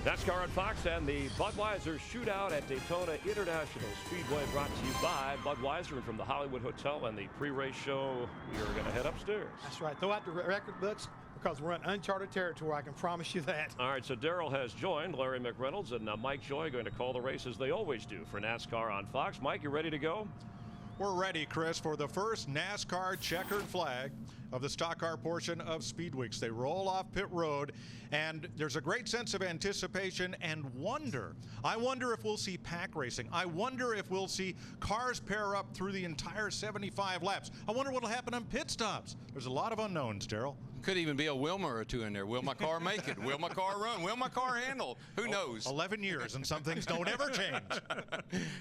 NASCAR on Fox and the Budweiser Shootout at Daytona International Speedway, brought to you by Budweiser. And from the Hollywood Hotel and the pre-race show, we are going to head upstairs. That's right. Throw out the record books because we're in uncharted territory. I can promise you that. All right, so Darrell has joined. Larry McReynolds and Mike Joy going to call the race as they always do for NASCAR on Fox. Mike, you ready to go? We're ready, Chris, for the first NASCAR checkered flag of the stock car portion of Speed Weeks. They roll off pit road, and there's a great sense of anticipation and wonder. I wonder if we'll see pack racing. I wonder if we'll see cars pair up through the entire 75 laps. I wonder what'll happen on pit stops. There's a lot of unknowns, Darrell. Could even be a Wilma or two in there. Will my car make it? Will my car run? Will my car handle? Who knows? 11 years and some things don't ever change.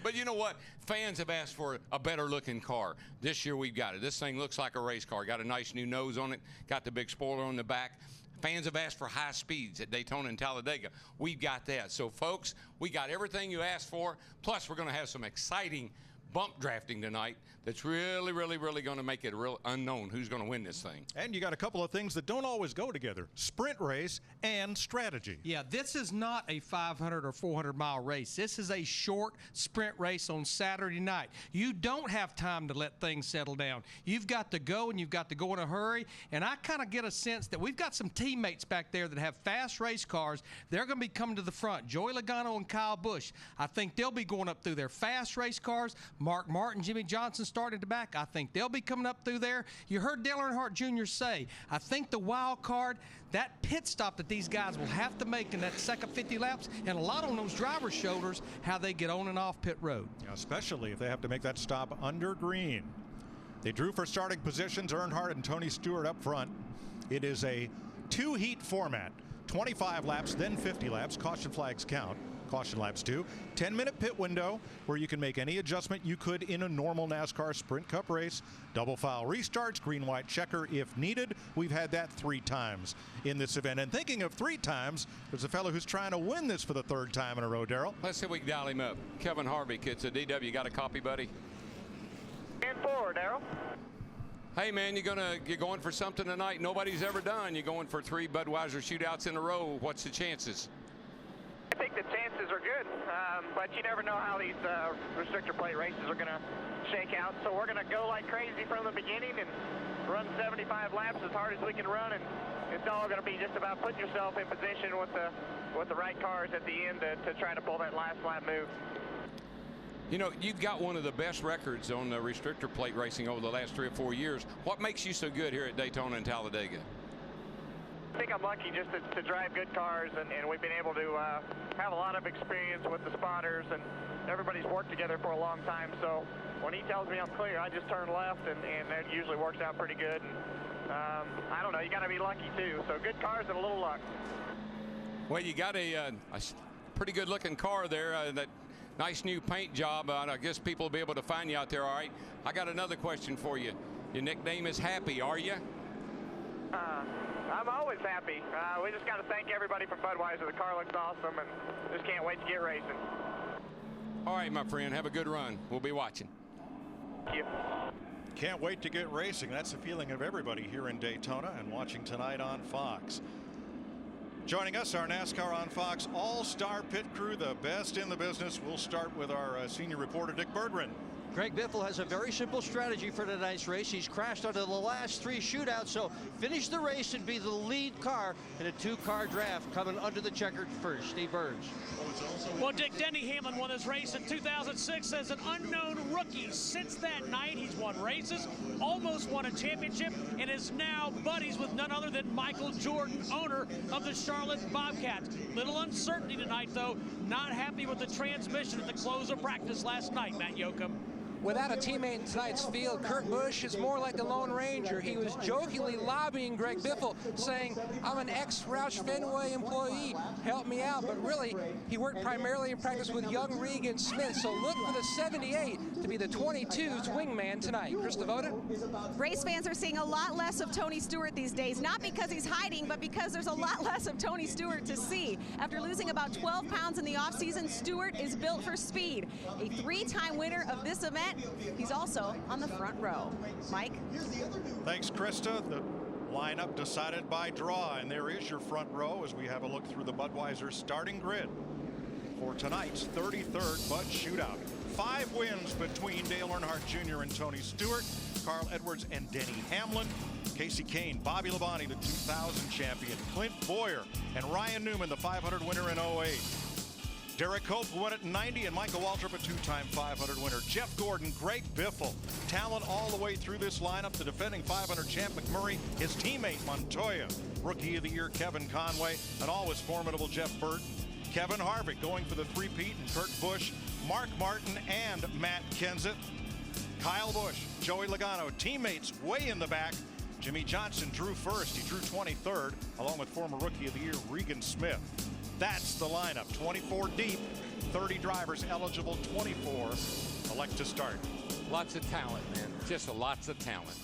But you know what? Fans have asked for a better looking car. This year we've got it. This thing looks like a race car. Got a nice new nose on it. Got the big spoiler on the back. Fans have asked for high speeds at Daytona and Talladega. We've got that. So folks, we got everything you asked for. Plus we're going to have some exciting bump drafting tonight that's really going to make it a real unknown who's going to win this thing. And you got a couple of things that don't always go together: sprint race and strategy. Yeah, this is not a 500 or 400 mile race. This is a short sprint race on Saturday night. You don't have time to let things settle down. You've got to go, and you've got to go in a hurry. And I kind of get a sense that we've got some teammates back there that have fast race cars. They're going to be coming to the front. Joey Logano and Kyle Busch. I think they'll be going up through their fast race cars. Mark Martin, Jimmy Johnson started to back. I think they'll be coming up through there. You heard Dale Earnhardt Jr. say, I think the wild card, that pit stop that these guys will have to make in that second 50 laps, and a lot on those drivers' shoulders, how they get on and off pit road. Yeah, especially if they have to make that stop under green. They drew for starting positions, Earnhardt and Tony Stewart up front. It is a two-heat format, 25 laps, then 50 laps. Caution flags count. Caution laps too. 10-minute pit window where you can make any adjustment you could in a normal NASCAR Sprint Cup race. Double file restarts, green-white checker if needed. We've had that 3 times in this event. And thinking of 3 times, there's a fellow who's trying to win this for the 3rd time in a row, Darrell. Let's see if we can dial him up. Kevin Harvick, it's a DW. Got a copy, buddy? And forward, Darrell. Hey man, you're going for something tonight nobody's ever done. You're going for 3 Budweiser shootouts in a row. What's the chances? I think the chances are good, but you never know how these restrictor plate races are going to shake out. So we're going to go like crazy from the beginning and run 75 laps as hard as we can run, and it's all going to be just about putting yourself in position with the right cars at the end to try to pull that last lap move. You know, you've got one of the best records on the restrictor plate racing over the last 3 or 4 years. What makes you so good here at Daytona and Talladega? I think I'm lucky just to drive good cars, and we've been able to have a lot of experience with the spotters, and everybody's worked together for a long time. So when he tells me I'm clear, I just turn left, and that usually works out pretty good. And I don't know, you got to be lucky too. So good cars and a little luck. Well, you got a pretty good looking car there. That nice new paint job. I guess people will be able to find you out there. All right. I got another question for you. Your nickname is Happy, are you? I'm always happy. We just got to thank everybody from Budweiser. The car looks awesome, and just can't wait to get racing. All right, my friend. Have a good run. We'll be watching. Thank you. Can't wait to get racing. That's the feeling of everybody here in Daytona and watching tonight on Fox. Joining us, our NASCAR on Fox all-star pit crew, the best in the business. We'll start with our senior reporter, Dick Berggren. Greg Biffle has a very simple strategy for tonight's race. He's crashed onto the last 3 shootouts, so finish the race and be the lead car in a 2-car draft. Coming under the checkered first, Steve Burns. Well, Dick, Denny Hamlin won this race in 2006 as an unknown rookie. Since that night, he's won races, almost won a championship, and is now buddies with none other than Michael Jordan, owner of the Charlotte Bobcats. Little uncertainty tonight, though. Not happy with the transmission at the close of practice last night, Matt Yoakum. Without a teammate in tonight's field, Kurt Busch is more like the Lone Ranger. He was jokingly lobbying Greg Biffle, saying, I'm an ex-Roush Fenway employee, help me out. But really, he worked primarily in practice with young Regan Smith. So look for the 78 to be the 22's wingman tonight. Chris Devoted. Race fans are seeing a lot less of Tony Stewart these days, not because he's hiding, but because there's a lot less of Tony Stewart to see. After losing about 12 pounds in the offseason, Stewart is built for speed. A 3-time winner of this event. He's also on the front row. Mike? Thanks, Krista. The Lineup decided by draw, and there is your front row as we have a look through the Budweiser starting grid for tonight's 33rd Bud Shootout. 5 wins between Dale Earnhardt Jr. and Tony Stewart, Carl Edwards and Denny Hamlin, Casey Kane, Bobby Labonte, the 2000 champion, Clint Boyer, and Ryan Newman, the 500 winner in 08. Derek Cope won it in 90, and Michael Waltrip, a 2-time 500 winner. Jeff Gordon, Greg Biffle, talent all the way through this lineup. The defending 500 champ McMurray, his teammate Montoya, Rookie of the Year Kevin Conway, and always formidable Jeff Burton. Kevin Harvick going for the three-peat, and Kurt Busch, Mark Martin, and Matt Kenseth. Kyle Busch, Joey Logano, teammates way in the back. Jimmy Johnson drew first. He drew 23rd, along with former Rookie of the Year Regan Smith. That's the lineup, 24 deep, 30 drivers eligible, 24 elect to start. Lots of talent, man. Just lots of talent.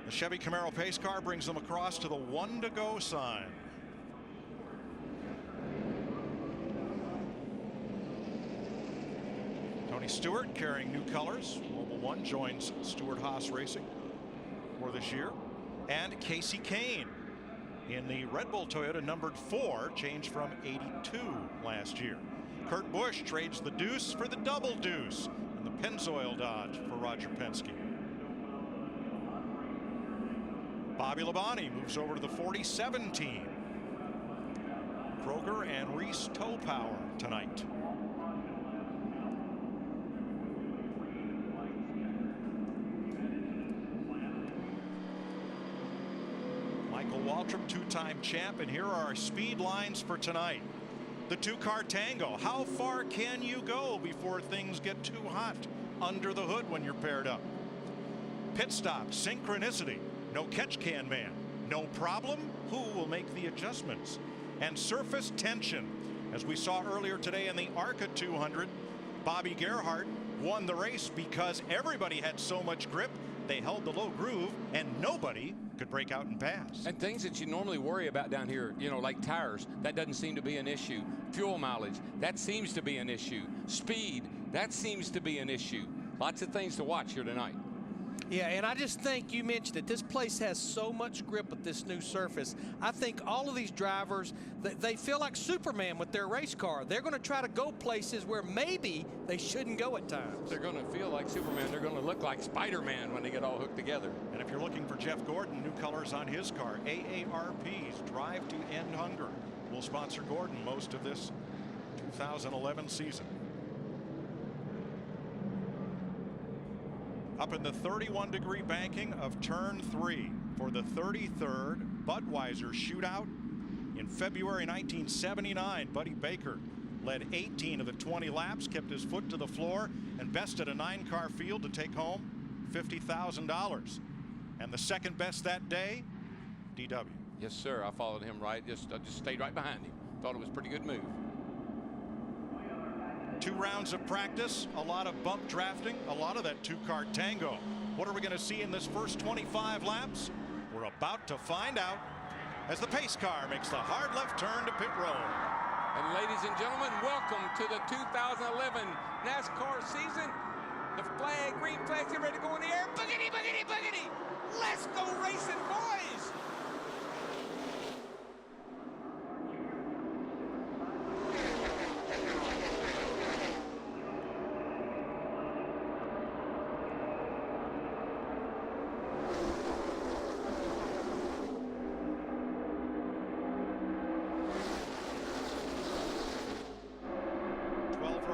The Chevy Camaro pace car brings them across to the 1 to go sign. Tony Stewart carrying new colors. Mobile One joins Stewart-Haas Racing for this year. And Casey Kane in the Red Bull Toyota numbered 4, changed from 82 last year. Kurt Busch trades the deuce for the double deuce, and the Pennzoil Dodge for Roger Penske. Bobby Labonte moves over to the 47 team. Kroger and Reese Tow Power tonight. Michael Waltrip, 2-time champ, and here are our speed lines for tonight. The 2-car tango. How far can you go before things get too hot under the hood when you're paired up? Pit stop, synchronicity. No catch can man. No problem. Who will make the adjustments? And surface tension. As we saw earlier today in the ARCA 200, Bobby Gerhart won the race because everybody had so much grip. They held the low groove and nobody could break out and pass. And things that you normally worry about down here, you know, like tires, that doesn't seem to be an issue. Fuel mileage, that seems to be an issue. Speed, that seems to be an issue. Lots of things to watch here tonight. Yeah, and I just think you mentioned that this place has so much grip with this new surface. I think all of these drivers, they feel like Superman with their race car. They're going to try to go places where maybe they shouldn't go at times. They're going to feel like Superman. They're going to look like Spider-Man when they get all hooked together. And if you're looking for Jeff Gordon, new colors on his car, AARP's Drive to End Hunger will sponsor Gordon most of this 2011 season. Up in the 31-degree banking of turn 3 for the 33rd Budweiser Shootout. In February 1979, Buddy Baker led 18 of the 20 laps, kept his foot to the floor, and bested a 9-car field to take home $50,000. And the second best that day, DW. Yes, sir. I followed him right. I just stayed right behind him. Thought it was a pretty good move. 2 rounds of practice, a lot of bump drafting, a lot of that 2-car tango. What are we going to see in this first 25 laps? We're about to find out as the pace car makes the hard left turn to pit road. And ladies and gentlemen, welcome to the 2011 NASCAR season. The flag, green flags, get ready to go in the air. Boogity, boogity, boogity. Let's go racing, boys.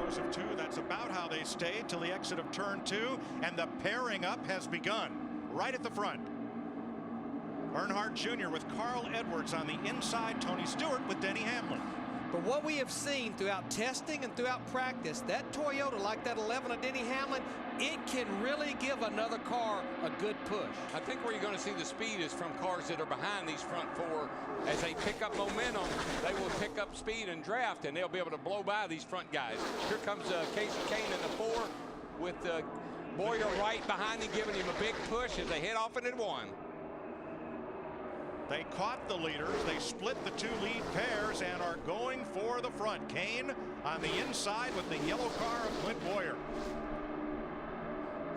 Of 2, that's about how they stayed till the exit of turn 2, and the pairing up has begun right at the front. Earnhardt Jr. with Carl Edwards on the inside, Tony Stewart with Denny Hamlin. But what we have seen throughout testing and throughout practice, that Toyota, like that 11 of Denny Hamlin, it can really give another car a good push. I think where you're going to see the speed is from cars that are behind these front 4. As they pick up momentum, they will pick up speed and draft, and they'll be able to blow by these front guys. Here comes Casey Kane in the 4 with Boyer right behind him, giving him a big push as they head off into 1. They caught the leaders. They split the 2 lead pairs and are going for the front. Kane on the inside with the yellow car of Clint Boyer.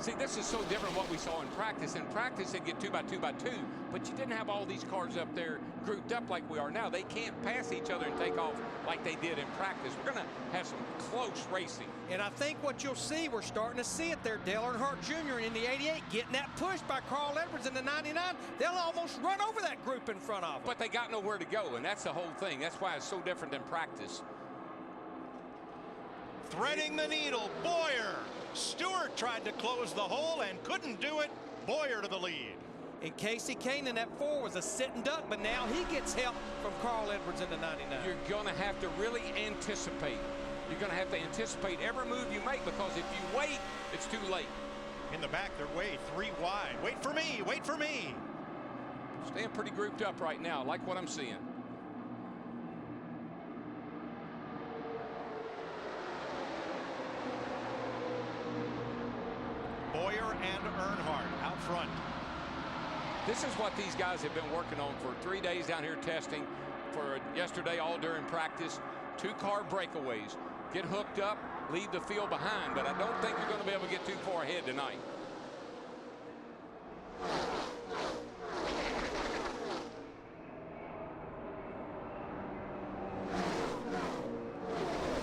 See, this is so different what we saw in practice. In practice, they'd get 2 by 2 by 2, but you didn't have all these cars up there grouped up like we are now. They can't pass each other and take off like they did in practice. We're going to have some close racing. And I think what you'll see, we're starting to see it there. Dale Earnhardt Jr. in the 88 getting that push by Carl Edwards in the 99. They'll almost run over that group in front of them. But they got nowhere to go, and that's the whole thing. That's why it's so different than practice. Threading the needle, Boyer. Stewart tried to close the hole and couldn't do it. Boyer to the lead. And Casey Kane in that 4 was a sitting duck, but now he gets help from Carl Edwards in the 99. You're going to have to really anticipate. You're going to have to anticipate every move you make, because if you wait, it's too late. In the back, they're way 3 wide. Wait for me, wait for me. Staying pretty grouped up right now. I like what I'm seeing. Boyer and Earnhardt out front. This is what these guys have been working on for 3 days down here testing. For yesterday, all during practice, 2-car breakaways. Get hooked up, leave the field behind, but I don't think you're going to be able to get too far ahead tonight.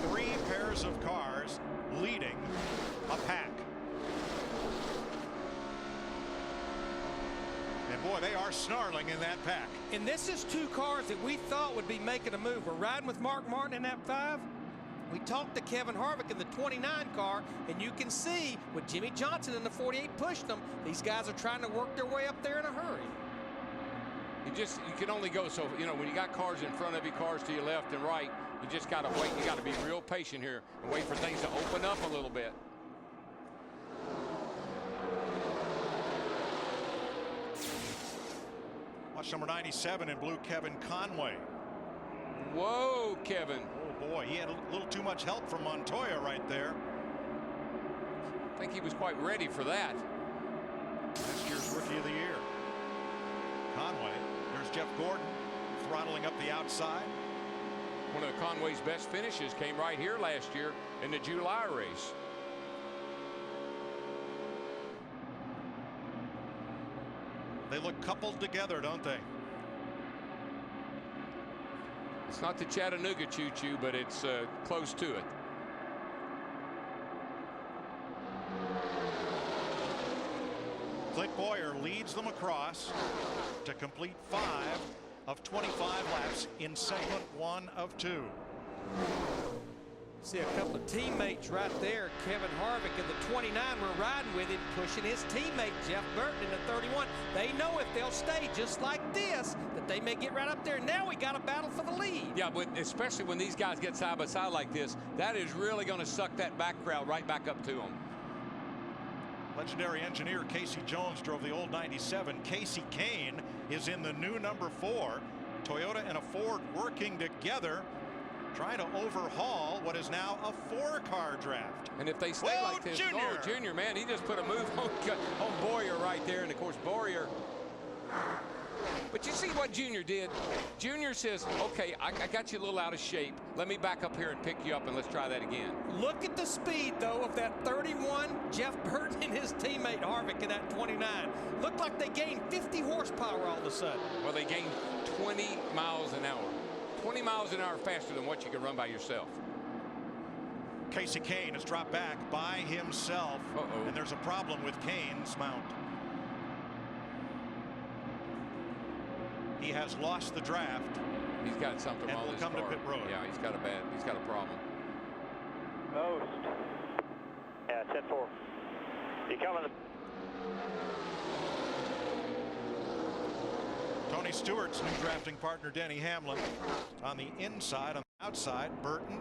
Three pairs of cars leading a pack. And boy, they are snarling in that pack. And this is 2 cars that we thought would be making a move. We're riding with Mark Martin in that 5. We talked to Kevin Harvick in the 29 car, and you can see with Jimmy Johnson in the 48 pushing them, these guys are trying to work their way up there in a hurry. You can only go so, when you got cars in front of you, cars to your left and right, you just got to wait. You got to be real patient here and wait for things to open up a little bit. Watch number 97 in blue, Kevin Conway. Whoa, Kevin. Oh boy, he had a little too much help from Montoya right there. I think he was quite ready for that. Last year's Rookie of the Year. Conway. There's Jeff Gordon throttling up the outside. One of Conway's best finishes came right here last year in the July race. They look coupled together, don't they? It's not the Chattanooga choo-choo, but it's close to it. Clint Boyer leads them across to complete 5 of 25 laps in segment 1 of 2. See a couple of teammates right there. Kevin Harvick in the 29 we're riding with him, pushing his teammate Jeff Burton in the 31. They know if they'll stay just like this, that they may get right up there. Now we got a battle for the lead. Yeah, but especially when these guys get side by side like this, that is really going to suck that back crowd right back up to them. Legendary engineer Casey Jones drove the old 97. Casey Kane is in the new number 4. Toyota and a Ford working together, trying to overhaul what is now a 4-car draft. And if they stay like this, Junior. Oh, Junior, man, he just put a move on Boyer right there. And of course, Boyer. But you see what Junior did? Junior says, okay, I got you a little out of shape. Let me back up here and pick you up, and let's try that again. Look at the speed, though, of that 31, Jeff Burton and his teammate Harvick in that 29. Looked like they gained 50 horsepower all of a sudden. Well, they gained 20 miles an hour. 20 miles an hour faster than what you can run by yourself. Casey Kane has dropped back by himself. And there's a problem with Kane's mount. He has lost the draft. He's got something and on will this come car. to pit road. Yeah, he's got a problem. Most. Yeah, 10-4. You coming? Tony Stewart's new drafting partner Denny Hamlin on the inside. On the outside, Burton,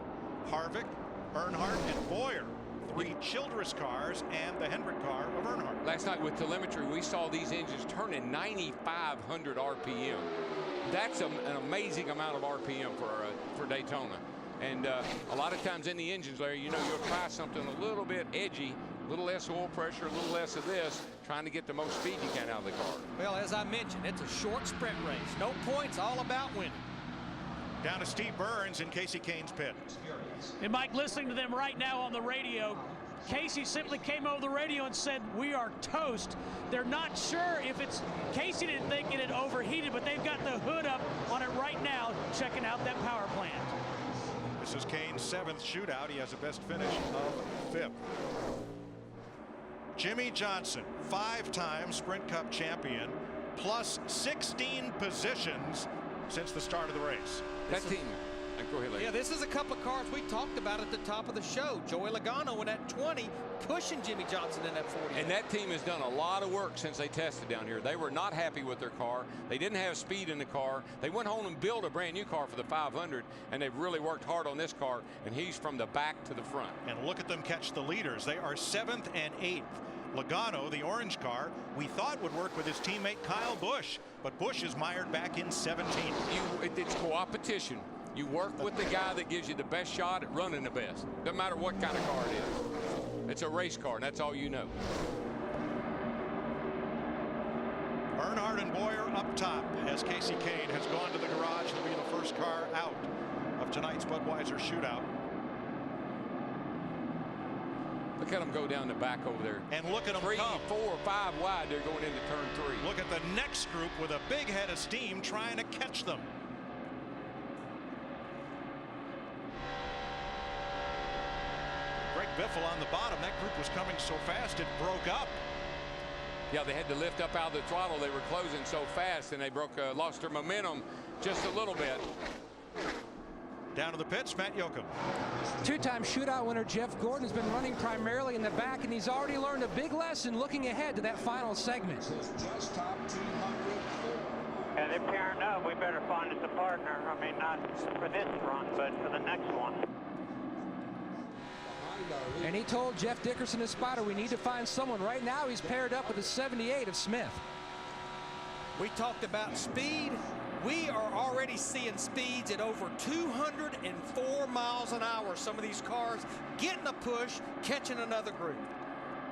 Harvick, Earnhardt, and Boyer. 3 Childress cars and the Hendrick car of Earnhardt. Last night with telemetry, we saw these engines turning 9,500 RPM. That's an amazing amount of RPM for Daytona. And a lot of times in the engines, Larry, you'll try something a little bit edgy, a little less oil pressure, a little less of this, trying to get the most speed you can out of the car. Well, as I mentioned, it's a short sprint race. No points, all about winning. Down to Steve Burns in Casey Kane's pit. And Mike, listening to them right now on the radio, Casey simply came over the radio and said, "We are toast." They're not sure if it's, Casey didn't think it had overheated, but they've got the hood up on it right now, checking out that power plant. This is Kane's 7th shootout. He has a best finish of 5th. Jimmy Johnson, 5-time Sprint Cup champion, plus 16 positions since the start of the race. That team. Go ahead, yeah, this is a couple of cars we talked about at the top of the show. Joey Logano in that 20, pushing Jimmy Johnson in that 40. And that team has done a lot of work since they tested down here. They were not happy with their car. They didn't have speed in the car. They went home and built a brand new car for the 500, and they've really worked hard on this car, and he's from the back to the front. And look at them catch the leaders. They are 7th and 8th. Logano, the orange car, we thought would work with his teammate Kyle Busch, but Busch is mired back in 17th. It's co-opetition. You work with the guy that gives you the best shot at running the best. Doesn't matter what kind of car it is. It's a race car, and that's all you know. Earnhardt and Boyer up top as Casey Kane has gone to the garage to be the first car out of tonight's Budweiser shootout. Look at them go down the back over there. And look at them 3, come. 4, 5 wide. They're going into turn 3. Look at the next group with a big head of steam trying to catch them. Greg Biffle on the bottom. That group was coming so fast it broke up. Yeah, they had to lift up out of the throttle. They were closing so fast, and they lost their momentum just a little bit. Down to the pits, Matt Yoakum. 2-time shootout winner Jeff Gordon has been running primarily in the back, and he's already learned a big lesson looking ahead to that final segment. And they're pairing up. We better find us a partner. I mean, not for this run, but for the next one. And he told Jeff Dickerson, his spotter, we need to find someone. Right now, he's paired up with the 78 of Smith. We talked about speed. We are already seeing speeds at over 204 miles an hour. Some of these cars getting a push, catching another group.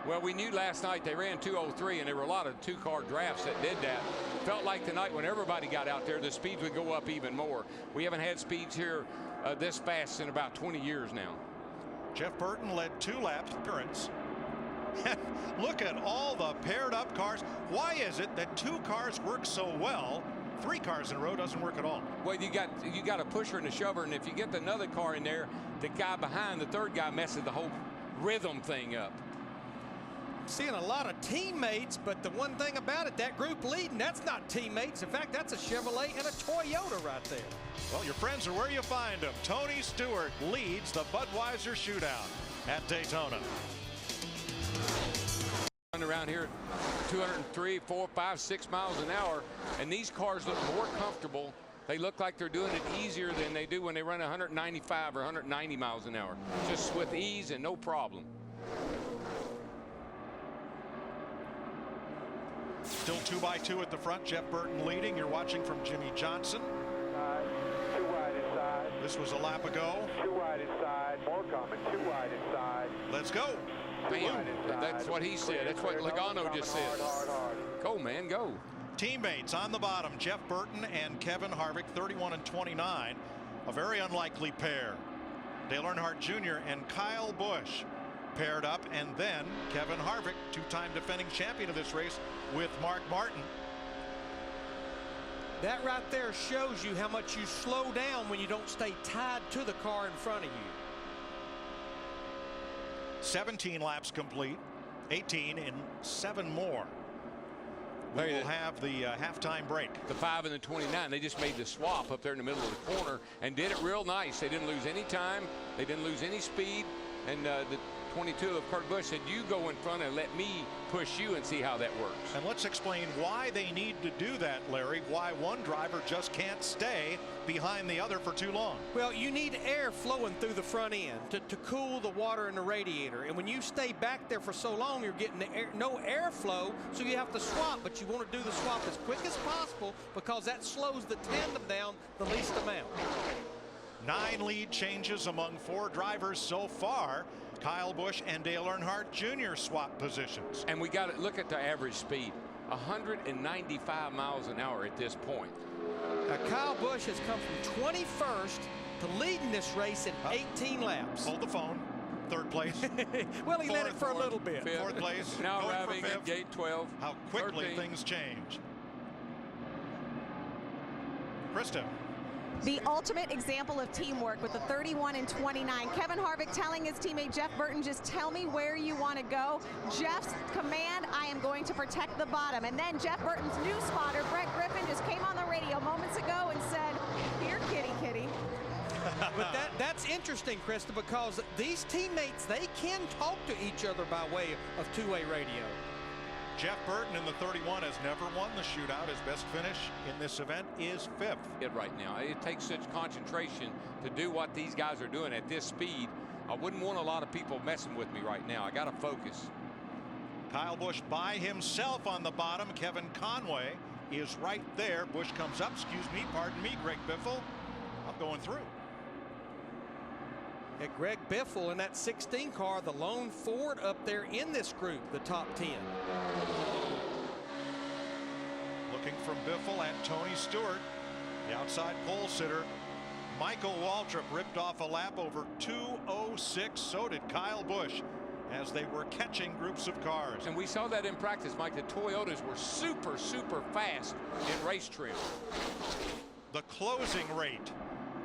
Well, we knew last night they ran 203, and there were a lot of 2-car drafts that did that. Felt like tonight when everybody got out there, the speeds would go up even more. We haven't had speeds here this fast in about 20 years now. Jeff Burton led 2 laps appearance. Look at all the paired up cars. Why is it that 2 cars work so well? 3 cars in a row doesn't work at all. Well, you got a pusher and a shover, and if you get another car in there, the guy behind, the third guy, messes the whole rhythm thing up. Seeing a lot of teammates, but the one thing about it, that group leading, that's not teammates. In fact, that's a Chevrolet and a Toyota right there. Well, your friends are where you find them. Tony Stewart leads the Budweiser shootout at Daytona. Around here 203, 4, 5, 6 miles an hour, and these cars look more comfortable. They look like they're doing it easier than they do when they run 195 or 190 miles an hour, just with ease and no problem. Still 2x2 at the front. Jeff Burton leading. You're watching from Jimmy Johnson. 2 wide inside. This was a lap ago. 2 wide inside. More coming. 2 wide inside. Let's go. Bam. That's what he said. That's what Logano just said. Go, man, go. Teammates on the bottom, Jeff Burton and Kevin Harvick, 31 and 29. A very unlikely pair. Dale Earnhardt Jr. and Kyle Busch paired up, and then Kevin Harvick, 2-time defending champion of this race, with Mark Martin. That right there shows you how much you slow down when you don't stay tied to the car in front of you. 17 laps complete, 18 in 7 more. We will have the halftime break. The 5 and the 29, they just made the swap up there in the middle of the corner and did it real nice. They didn't lose any time. They didn't lose any speed. And the 22 of Kurt Busch said, you go in front and let me push you and see how that works. And let's explain why they need to do that, Larry. Why one driver just can't stay behind the other for too long. Well, you need air flowing through the front end to cool the water in the radiator. And when you stay back there for so long, you're getting no airflow, so you have to swap. But you want to do the swap as quick as possible because that slows the tandem down the least amount. 9 lead changes among 4 drivers so far. Kyle Busch and Dale Earnhardt Jr. swap positions. And we got to look at the average speed. 195 miles an hour at this point. Now, Kyle Busch has come from 21st to leading this race in 18 laps. Hold the phone. Third place. Well, he let it for a little bit. Fourth place. Now going for arriving at fifth. gate 12. How quickly 13. things change. Krista. The ultimate example of teamwork with the 31 and 29. Kevin Harvick telling his teammate Jeff Burton, just tell me where you want to go. Jeff's command, I am going to protect the bottom. And then Jeff Burton's new spotter, Brett Griffin, just came on the radio moments ago and said, here, kitty, kitty. But that's interesting, Krista, because these teammates, they can talk to each other by way of two-way radio. Jeff Burton in the 31 has never won the shootout. His best finish in this event is fifth. Right now, it takes such concentration to do what these guys are doing at this speed. I wouldn't want a lot of people messing with me right now. I got to focus. Kyle Busch by himself on the bottom. Kevin Conway is right there. Busch comes up. Excuse me, pardon me, Greg Biffle. I'm going through. At Greg Biffle in that 16 car, the lone Ford up there in this group, the top 10. Looking from Biffle at Tony Stewart, the outside pole sitter. Michael Waltrip ripped off a lap over 2:06. So did Kyle Busch as they were catching groups of cars. And we saw that in practice, Mike. The Toyotas were super, super fast in race trim. The closing rate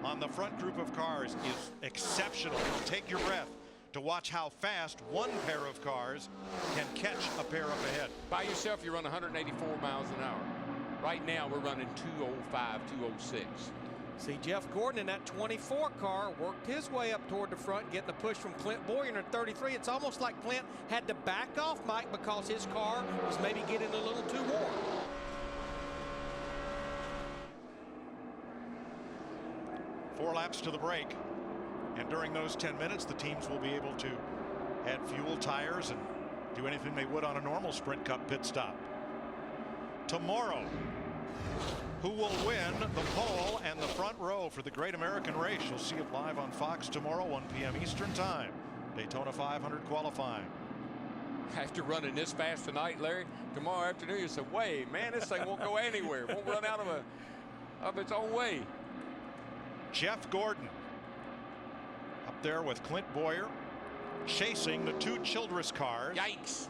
on the front group of cars is exceptional. It'll take your breath to watch how fast one pair of cars can catch a pair up ahead. By yourself, you run 184 miles an hour. Right now, we're running 205, 206. See, Jeff Gordon in that 24 car worked his way up toward the front, getting a push from Clint Boyer in a 33. It's almost like Clint had to back off, Mike, because his car was maybe getting a little too warm. Four laps to the break, and during those 10 minutes the teams will be able to add fuel, tires, and do anything they would on a normal Sprint Cup pit stop. Tomorrow, who will win the pole and the front row for the Great American Race? You'll see it live on Fox tomorrow, 1 p.m. Eastern Time. Daytona 500 qualifying. After running this fast tonight, Larry, tomorrow afternoon you say, wait, man, this thing won't go anywhere. It won't run out of its own way. Jeff Gordon up there with Clint Boyer chasing the two Childress cars. Yikes.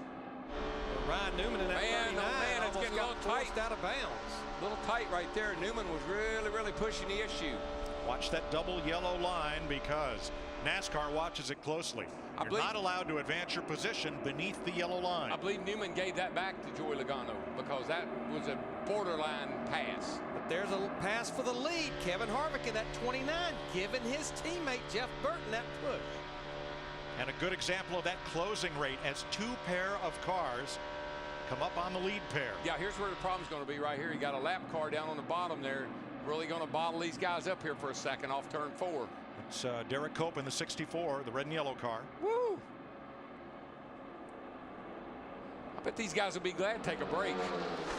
Ryan Newman in that 39 man, it's getting a little tight. Out of bounds. A little tight right there. Newman was really, really pushing the issue. Watch that double yellow line because NASCAR watches it closely. You're not allowed to advance your position beneath the yellow line. I believe Newman gave that back to Joey Logano because that was a borderline pass. But there's a pass for the lead. Kevin Harvick in that 29 giving his teammate Jeff Burton that push. And a good example of that closing rate as two pair of cars come up on the lead pair. Yeah, here's where the problem's going to be right here. You got a lap car down on the bottom there. Really going to bottle these guys up here for a second off turn 4. It's Derek Cope in the 64, the red and yellow car. Woo! I bet these guys will be glad to take a break.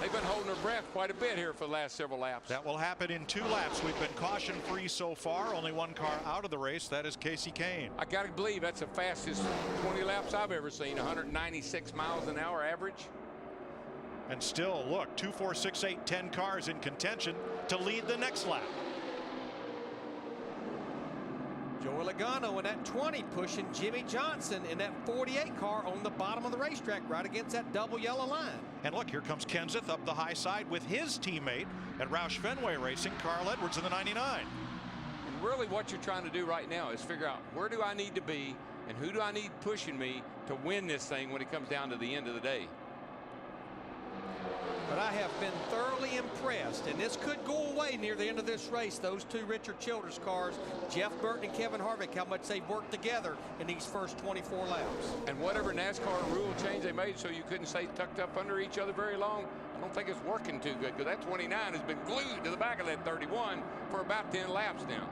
They've been holding their breath quite a bit here for the last several laps. That will happen in 2 laps. We've been caution-free so far. Only one car out of the race. That is Casey Kane. I got to believe that's the fastest 20 laps I've ever seen. 196 miles an hour average. And still, look, 2, 4, 6, 8, 10 cars in contention to lead the next lap. Joey Logano in that 20 pushing Jimmy Johnson in that 48 car on the bottom of the racetrack right against that double yellow line. And look, here comes Kenseth up the high side with his teammate at Roush Fenway Racing, Carl Edwards in the 99. And really what you're trying to do right now is figure out where do I need to be and who do I need pushing me to win this thing when it comes down to the end of the day. But I have been thoroughly impressed, and this could go away near the end of this race. Those two Richard Childress cars, Jeff Burton and Kevin Harvick, how much they've worked together in these first 24 laps. And whatever NASCAR rule change they made so you couldn't stay tucked up under each other very long, I don't think it's working too good because that 29 has been glued to the back of that 31 for about 10 laps now.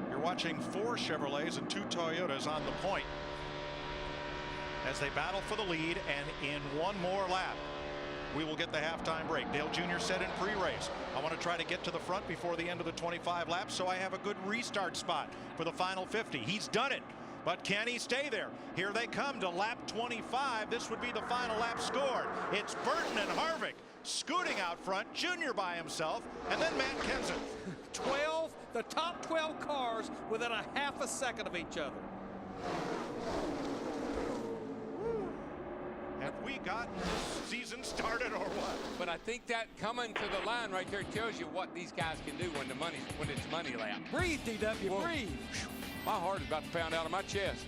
You're watching 4 Chevrolets and 2 Toyotas on the point as they battle for the lead, and in one more lap we will get the halftime break. Dale Jr. said in pre-race, I want to try to get to the front before the end of the 25 laps so I have a good restart spot for the final 50. He's done it, but can he stay there? Here they come to lap 25. This would be the final lap scored. It's Burton and Harvick scooting out front, Junior by himself, and then Matt Kenseth. 12 The top 12 cars within a half a second of each other. Have we gotten this season started or what? But I think that coming to the line right there tells you what these guys can do when it's money lap. Breathe, DW, breathe. My heart is about to pound out of my chest.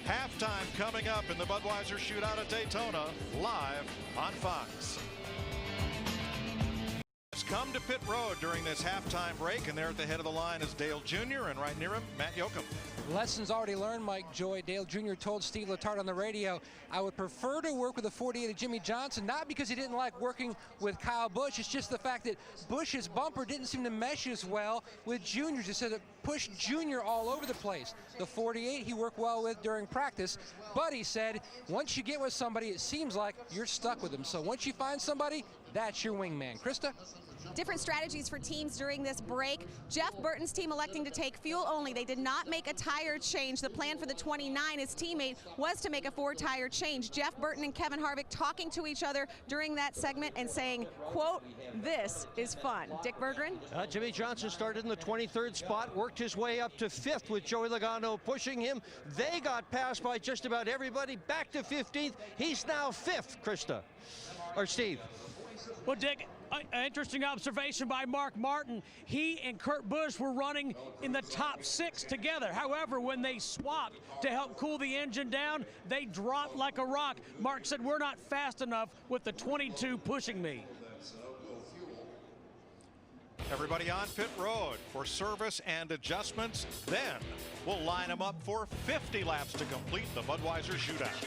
Halftime coming up in the Budweiser Shootout at Daytona, live on Fox. Come to pit road during this halftime break, and there at the head of the line is Dale Jr., and right near him, Matt Yoakum. Lessons already learned, Mike Joy. Dale Jr. told Steve Letarte on the radio, I would prefer to work with the 48 of Jimmy Johnson, not because he didn't like working with Kyle Busch. It's just the fact that Busch's bumper didn't seem to mesh as well with Junior's. It said it pushed Junior all over the place. The 48 he worked well with during practice, but he said once you get with somebody, it seems like you're stuck with them. So once you find somebody, that's your wingman. Krista? Different strategies for teams during this break. Jeff Burton's team electing to take fuel only. They did not make a tire change. The plan for the 29, his teammate, was to make a 4-tire change. Jeff Burton and Kevin Harvick talking to each other during that segment and saying, quote, this is fun. Dick Berggren? Jimmy Johnson started in the 23rd spot, worked his way up to 5th with Joey Logano pushing him. They got passed by just about everybody. Back to 15th. He's now 5th, Krista. Or Steve. Well, Dick, interesting observation by Mark Martin. He and Kurt Busch were running in the top 6 together. However, when they swapped to help cool the engine down, they dropped like a rock. Mark said, we're not fast enough with the 22 pushing me. Everybody on pit road for service and adjustments. Then we'll line them up for 50 laps to complete the Budweiser Shootout.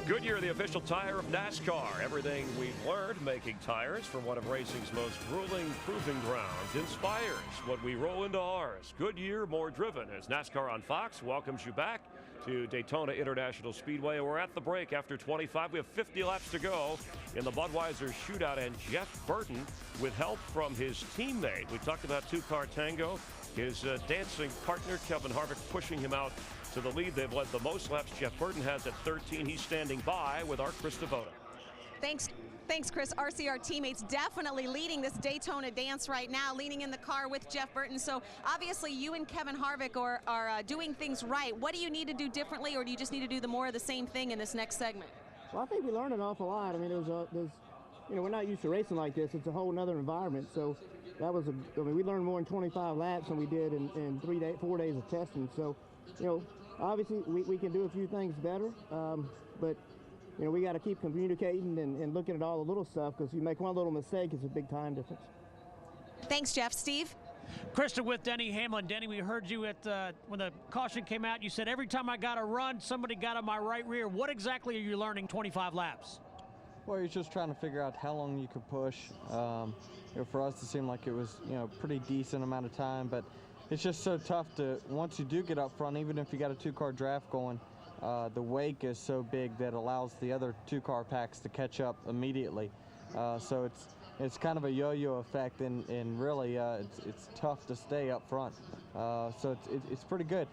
Goodyear, the official tire of NASCAR. Everything we've learned making tires for one of racing's most grueling proving grounds inspires what we roll into ours. Goodyear, more driven. As NASCAR on Fox welcomes you back to Daytona International Speedway. We're at the break after 25. We have 50 laps to go in the Budweiser Shootout, and Jeff Burton, with help from his teammate. We talked about two-car tango. His dancing partner, Kevin Harvick, pushing him out to the lead. They've led the most laps. Jeff Burton has at 13. He's standing by with our Chris Devoto. Thanks, Chris. RCR teammates definitely leading this Daytona dance right now, leaning in the car with Jeff Burton. So obviously you and Kevin Harvick are doing things right. What do you need to do differently, or do you just need to do the more of the same thing in this next segment? Well, I think we learned an awful lot. I mean, we're not used to racing like this. It's a whole other environment. So that was we learned more in 25 laps than we did in 4 days of testing. So, obviously we can do a few things better, but we got to keep communicating and looking at all the little stuff, because you make one little mistake, it's a big time difference. Thanks, Jeff. Steve? Krista with Denny Hamlin. Denny, we heard you at when the caution came out. You said every time I got a run, somebody got on my right rear. What exactly are you learning 25 laps? Well, you're just trying to figure out how long you could push. For us, it seemed like it was pretty decent amount of time, but it's just so tough to, once you do get up front, even if you got a two-car draft going, the wake is so big that allows the other two-car packs to catch up immediately. So it's kind of a yo-yo effect, and really it's tough to stay up front. So it's pretty good.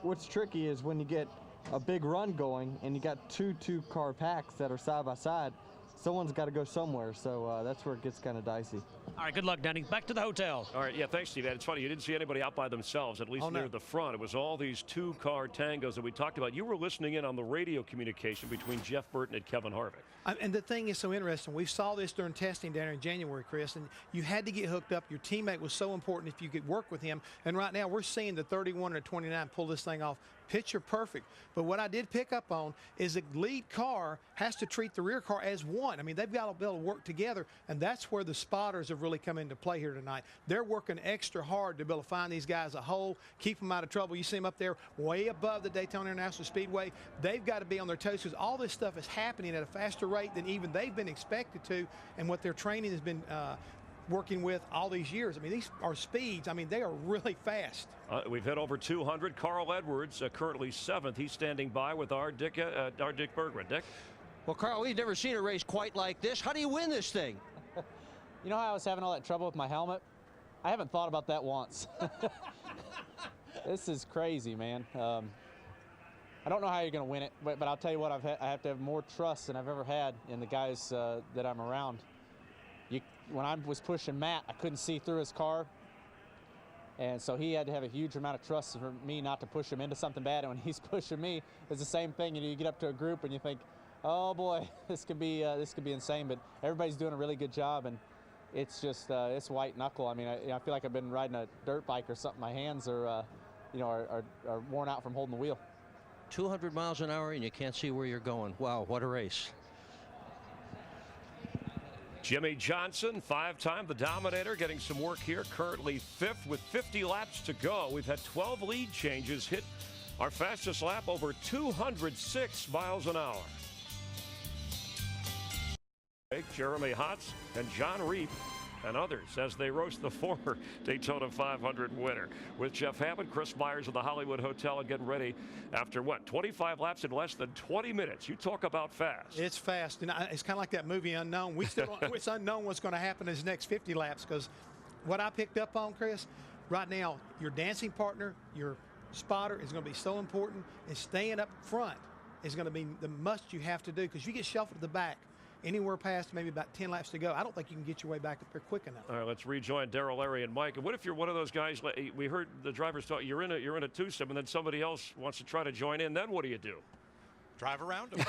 What's tricky is when you get a big run going and you got two-car packs that are side by side, someone's got to go somewhere, so that's where it gets kind of dicey. All right, good luck, Denny. Back to the hotel. All right, yeah, thanks, Steve. And it's funny, you didn't see anybody out by themselves, at least near the front. It was all these two-car tangos that we talked about. You were listening in on the radio communication between Jeff Burton and Kevin Harvick. And the thing is so interesting. We saw this during testing down in January, Chris, and you had to get hooked up. Your teammate was so important if you could work with him. And right now we're seeing the 31 and the 29 pull this thing off. Picture perfect. But what I did pick up on is the lead car has to treat the rear car as one. I mean, they've got to be able to work together, and that's where the spotters have really come into play here tonight. They're working extra hard to be able to find these guys a hole, keep them out of trouble. You see them up there way above the Daytona International Speedway. They've got to be on their toes, because all this stuff is happening at a faster rate than even they've been expected to, and what their training has been working with all these years. I mean, these are speeds. I mean, they are really fast. We've hit over 200. Carl Edwards currently 7th. He's standing by with our Dick Berggren. Dick? Well, Carl, we've never seen a race quite like this. How do you win this thing? You know how I was having all that trouble with my helmet? I haven't thought about that once. This is crazy, man. I don't know how you're going to win it, but I'll tell you what, I have to have more trust than I've ever had in the guys that I'm around. when I was pushing Matt, I couldn't see through his car. And so he had to have a huge amount of trust for me not to push him into something bad. And when he's pushing me, it's the same thing. You get up to a group and you think, oh boy, this could be insane. But everybody's doing a really good job, and it's just it's white knuckle. I mean, I feel like I've been riding a dirt bike or something. My hands are worn out from holding the wheel. 200 miles an hour and you can't see where you're going. Wow, what a race. Jimmy Johnson, 5-time the Dominator, getting some work here. Currently 5th with 50 laps to go. We've had 12 lead changes, hit our fastest lap over 206 miles an hour. Jeremy Hotz and John Reep and others as they roast the former Daytona 500 winner. With Jeff Hammond, Chris Myers of the Hollywood Hotel, and getting ready after, 25 laps in less than 20 minutes. You talk about fast. It's fast. And it's kind of like that movie Unknown. We still, it's unknown what's going to happen in his next 50 laps, because what I picked up on, Chris, right now, your dancing partner, your spotter is going to be so important, and staying up front is going to be the must you have to do, because you get shuffled to the back anywhere past maybe about 10 laps to go. I don't think you can get your way back up there quick enough. All right, let's rejoin Darrell, Larry, and Mike. And what if you're one of those guys? We heard the drivers talk. You're in a twosome, and then somebody else wants to try to join in. Then what do you do? Drive around them.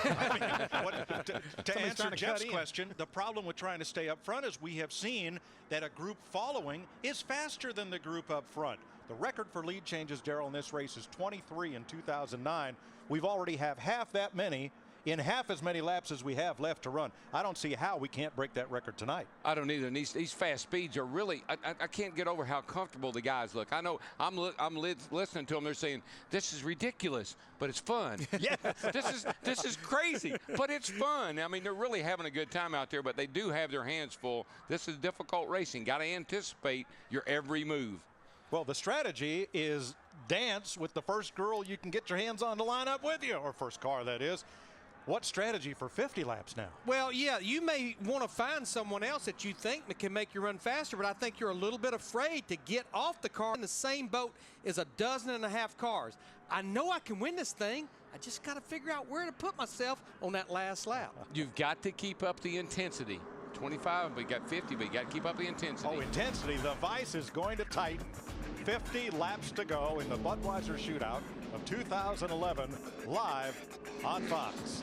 To answer Jeff's question, the problem with trying to stay up front is we have seen that a group following is faster than the group up front. The record for lead changes, Darrell, in this race is 23 in 2009. We've already have half that many in half as many laps as we have left to run. I don't see how we can't break that record tonight. I don't either. And these fast speeds are really, I can't get over how comfortable the guys look. I know I'm listening to them. They're saying, this is ridiculous, but it's fun. Yeah. This is crazy, but it's fun. I mean, they're really having a good time out there, but they do have their hands full. This is difficult racing. Got to anticipate your every move. Well, the strategy is dance with the first girl you can get your hands on to line up with you, or first car, that is. What strategy for 50 laps now? Well, yeah, you may want to find someone else that you think that can make you run faster, but I think you're a little bit afraid to get off the car in the same boat as 12.5 cars. I know I can win this thing. I just got to figure out where to put myself on that last lap. You've got to keep up the intensity. 25, we got 50, but you got to keep up the intensity. Oh, intensity. The vice is going to tighten. 50 laps to go in the Budweiser Shootout of 2011, live on Fox.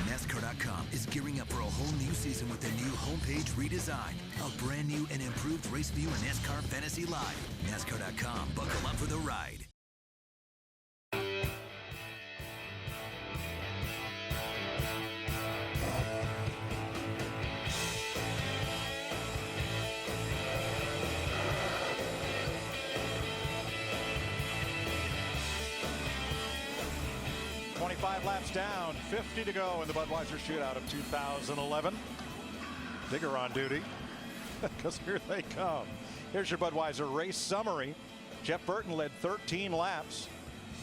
NASCAR.com is gearing up for a whole new season with their new homepage redesign. A brand new and improved race view and NASCAR Fantasy Live. NASCAR.com, buckle up for the ride. Five laps down, 50 to go in the Budweiser Shootout of 2011. Digger on duty, because here they come. Here's your Budweiser race summary. Jeff Burton led 13 laps,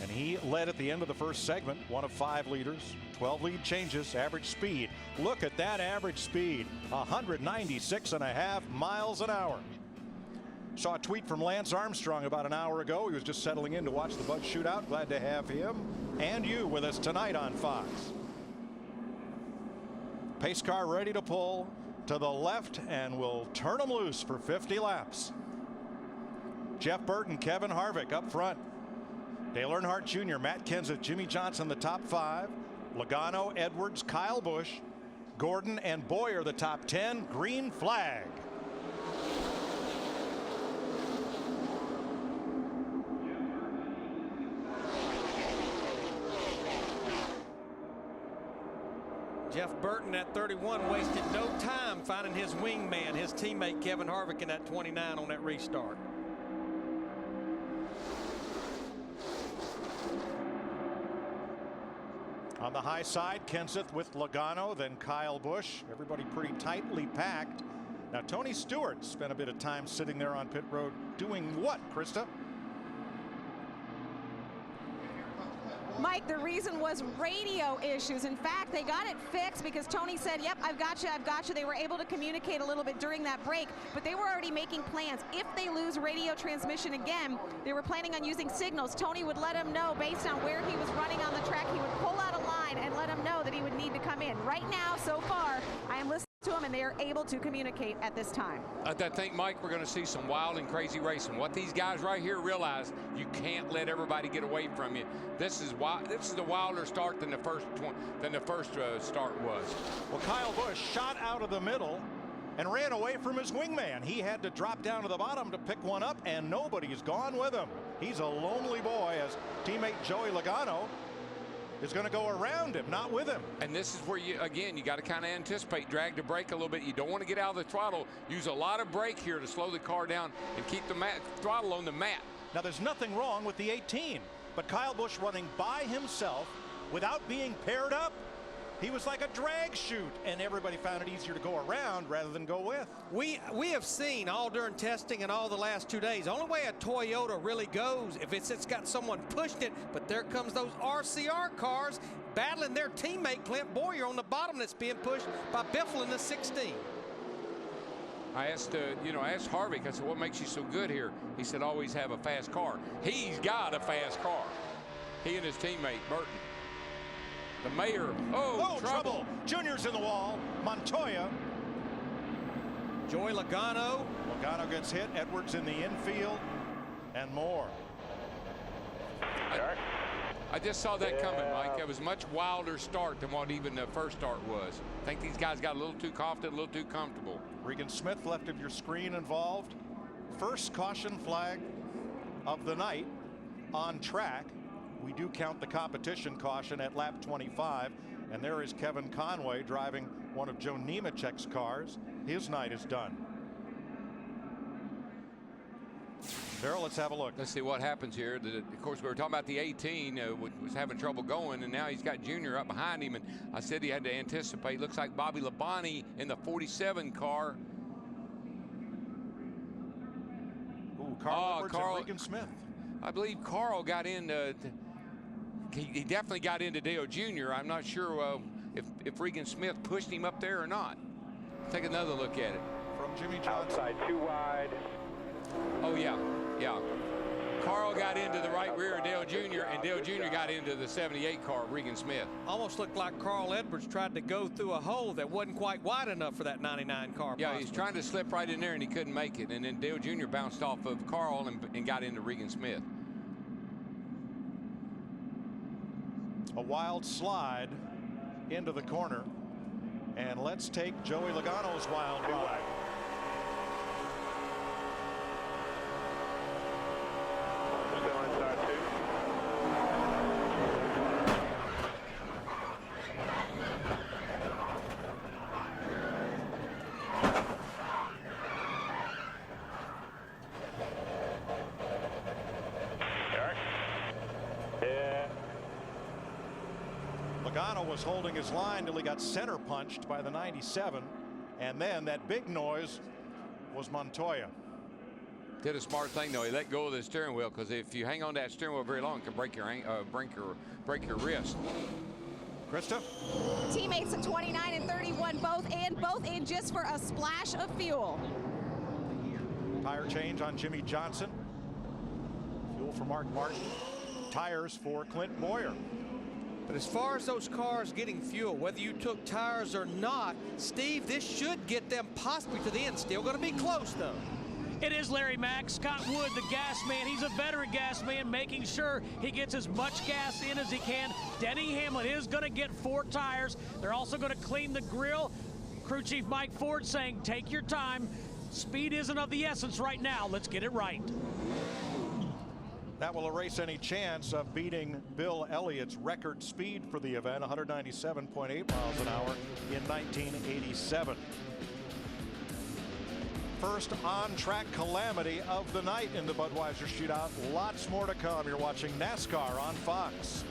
and he led at the end of the first segment, one of 5 leaders, 12 lead changes, average speed. Look at that average speed, 196.5 miles an hour. Saw a tweet from Lance Armstrong about an hour ago. He was just settling in to watch the Bud Shootout. Glad to have him and you with us tonight on Fox. Pace car ready to pull to the left, and we'll turn them loose for 50 laps. Jeff Burton, Kevin Harvick up front. Dale Earnhardt Jr., Matt Kenseth, Jimmy Johnson the top 5. Logano, Edwards, Kyle Busch, Gordon and Boyer the top 10. Green flag. Jeff Burton at 31 wasted no time finding his wingman, his teammate Kevin Harvick in that 29 on that restart. On the high side, Kenseth with Logano, then Kyle Busch. Everybody pretty tightly packed. Now Tony Stewart spent a bit of time sitting there on pit road doing what, Krista? Mike, the reason was radio issues. In fact, they got it fixed because Tony said, yep, I've got you, I've got you. They were able to communicate a little bit during that break, but they were already making plans. If they lose radio transmission again, they were planning on using signals. Tony would let him know based on where he was running on the track. He would pull out a line and let him know that he would need to come in. Right now, so far, I am listening to them, and they are able to communicate at this time. I think, Mike, we're going to see some wild and crazy racing. What these guys right here realize, you can't let everybody get away from you. This is a wilder start than the first start was. Well, Kyle Busch shot out of the middle and ran away from his wingman. He had to drop down to the bottom to pick one up, and nobody's gone with him. He's a lonely boy, as teammate Joey Logano is going to go around him, not with him. And this is where you got to kind of anticipate, drag the brake a little bit. You don't want to get out of the throttle. Use a lot of brake here to slow the car down and keep the throttle on the mat. Now, there's nothing wrong with the 18, but Kyle Busch running by himself without being paired up. He was like a drag chute, and everybody found it easier to go around rather than go with. We have seen all during testing and all the last 2 days, only way a Toyota really goes if it's got someone pushed it, but there comes those RCR cars battling their teammate Clint Boyer on the bottom that's being pushed by Biffle in the 16. I asked Harvick, I said, what makes you so good here? He said, always have a fast car. He's got a fast car. He and his teammate, Burton. The mayor. Oh, trouble. Junior's in the wall. Montoya. Joey Logano. Logano gets hit. Edwards in the infield. And more. I just saw that coming, Mike. It was a much wilder start than what even the first start was. I think these guys got a little too confident, a little too comfortable. Regan Smith, left of your screen, involved. First caution flag of the night on track. We do count the competition caution at lap 25, and there is Kevin Conway driving one of Joe Nemechek's cars. His night is done. Darrell, let's have a look. Let's see what happens here. Of course, we were talking about the 18 was having trouble going, and now he's got Junior up behind him, and I said he had to anticipate. Looks like Bobby Labonte in the 47 car. Ooh, Carl Edwards and Regan Smith. I believe Carl got in. He definitely got into Dale Jr. I'm not sure if Regan Smith pushed him up there or not. Take another look at it. From Jimmy Johnson. Outside, too wide. Oh, yeah. Carl got into the right rear of Dale Jr., and Dale Jr. got into the 78 car, Regan Smith. Almost looked like Carl Edwards tried to go through a hole that wasn't quite wide enough for that 99 car. Yeah, he's trying to slip right in there, and he couldn't make it. And then Dale Jr. bounced off of Carl and got into Regan Smith. A wild slide into the corner, and let's take Joey Logano's wild ride. Still inside two. Logano was holding his line till he got center punched by the 97, and then that big noise was Montoya. Did a smart thing though. He let go of the steering wheel, because if you hang on to that steering wheel very long, it can break your wrist. Krista? Teammates at 29 and 31, both in just for a splash of fuel. Tire change on Jimmy Johnson. Fuel for Mark Martin. Tires for Clint Boyer. But as far as those cars getting fuel, whether you took tires or not, Steve, this should get them possibly to the end. Still going to be close, though. It is Larry Mack. Scott Wood, the gas man. He's a veteran gas man, making sure he gets as much gas in as he can. Denny Hamlin is going to get 4 tires. They're also going to clean the grill. Crew Chief Mike Ford saying, take your time. Speed isn't of the essence right now. Let's get it right. That will erase any chance of beating Bill Elliott's record speed for the event, 197.8 miles an hour in 1987. First on-track calamity of the night in the Budweiser Shootout. Lots more to come. You're watching NASCAR on Fox.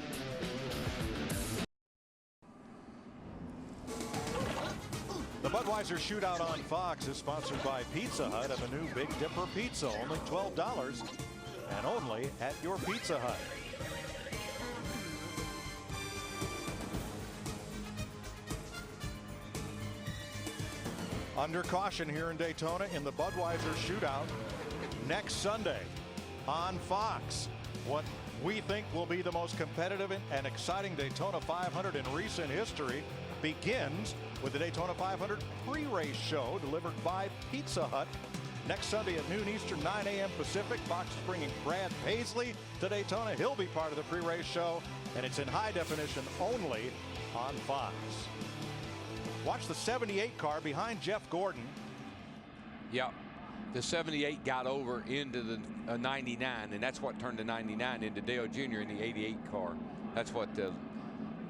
The Budweiser Shootout on Fox is sponsored by Pizza Hut and the new Big Dipper Pizza, only $12 and only at your Pizza Hut. Under caution here in Daytona in the Budweiser Shootout next Sunday on Fox. What we think will be the most competitive and exciting Daytona 500 in recent history. begins with the Daytona 500 pre-race show delivered by Pizza Hut. Next Sunday at noon Eastern, 9 a.m. Pacific. Fox is bringing Brad Paisley to Daytona. He'll be part of the pre-race show, and it's in high definition only on Fox. Watch the 78 car behind Jeff Gordon. Yeah, the 78 got over into the 99, and that's what turned the 99 into Dale Jr. in the 88 car. That's what,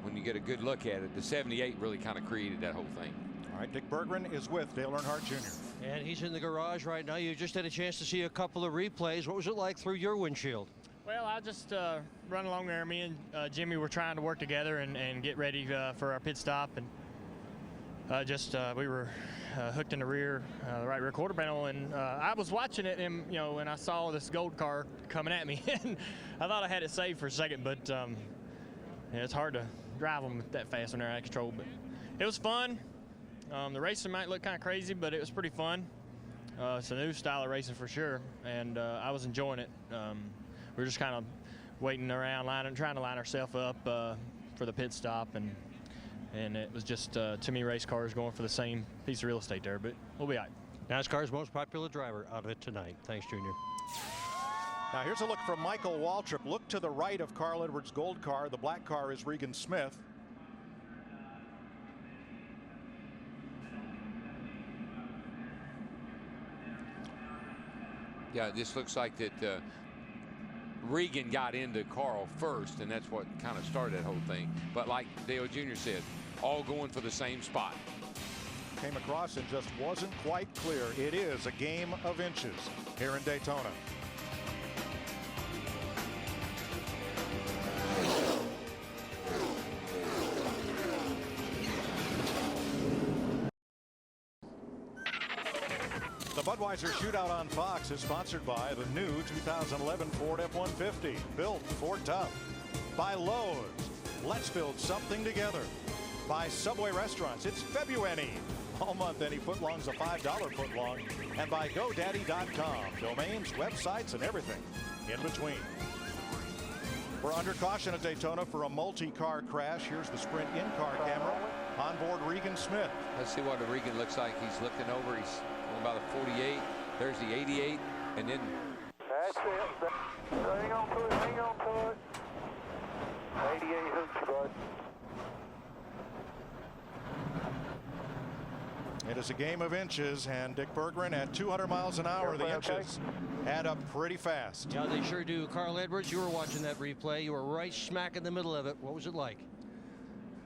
when you get a good look at it, the 78 really kind of created that whole thing. All right, Dick Berggren is with Dale Earnhardt Jr. And he's in the garage right now. You just had a chance to see a couple of replays. What was it like through your windshield? Well, I just run along there. Me and Jimmy were trying to work together and get ready for our pit stop, and we were hooked in the rear, the right rear quarter panel, and I was watching it, and and I saw this gold car coming at me, and I thought I had it saved for a second, but it's hard to drive them that fast when they're out of control. But it was fun. The racing might look kind of crazy, but it was pretty fun. It's a new style of racing for sure, and I was enjoying it. We were just kind of waiting around, trying to line ourselves up for the pit stop, and it was just too many race cars going for the same piece of real estate there, but we'll be all right. NASCAR's most popular driver out of it tonight. Thanks, Junior. Now here's a look from Michael Waltrip. Look to the right of Carl Edwards' gold car. The black car is Regan Smith. Yeah, this looks like that Regan got into Carl first, and that's what kind of started that whole thing. But like Dale Jr. said, all going for the same spot. Came across and just wasn't quite clear. It is a game of inches here in Daytona. The Budweiser Shootout on Fox is sponsored by the new 2011 Ford F-150, built Ford tough. By Lowe's, let's build something together. By Subway Restaurants, it's February. All month, any footlong's a $5 footlong. And by GoDaddy.com, domains, websites, and everything in between. We're under caution at Daytona for a multi-car crash. Here's the Sprint in-car camera. On board Regan Smith. Let's see what the Regan looks like. He's looking over. He's about a 48. There's the 88, and then. That's it. Hang on to it. Hang on to it. 88 hooks, bud. It is a game of inches, and Dick Berggren at 200 miles an hour. The inches add up pretty fast. Yeah, they sure do. Carl Edwards, you were watching that replay. You were right smack in the middle of it. What was it like?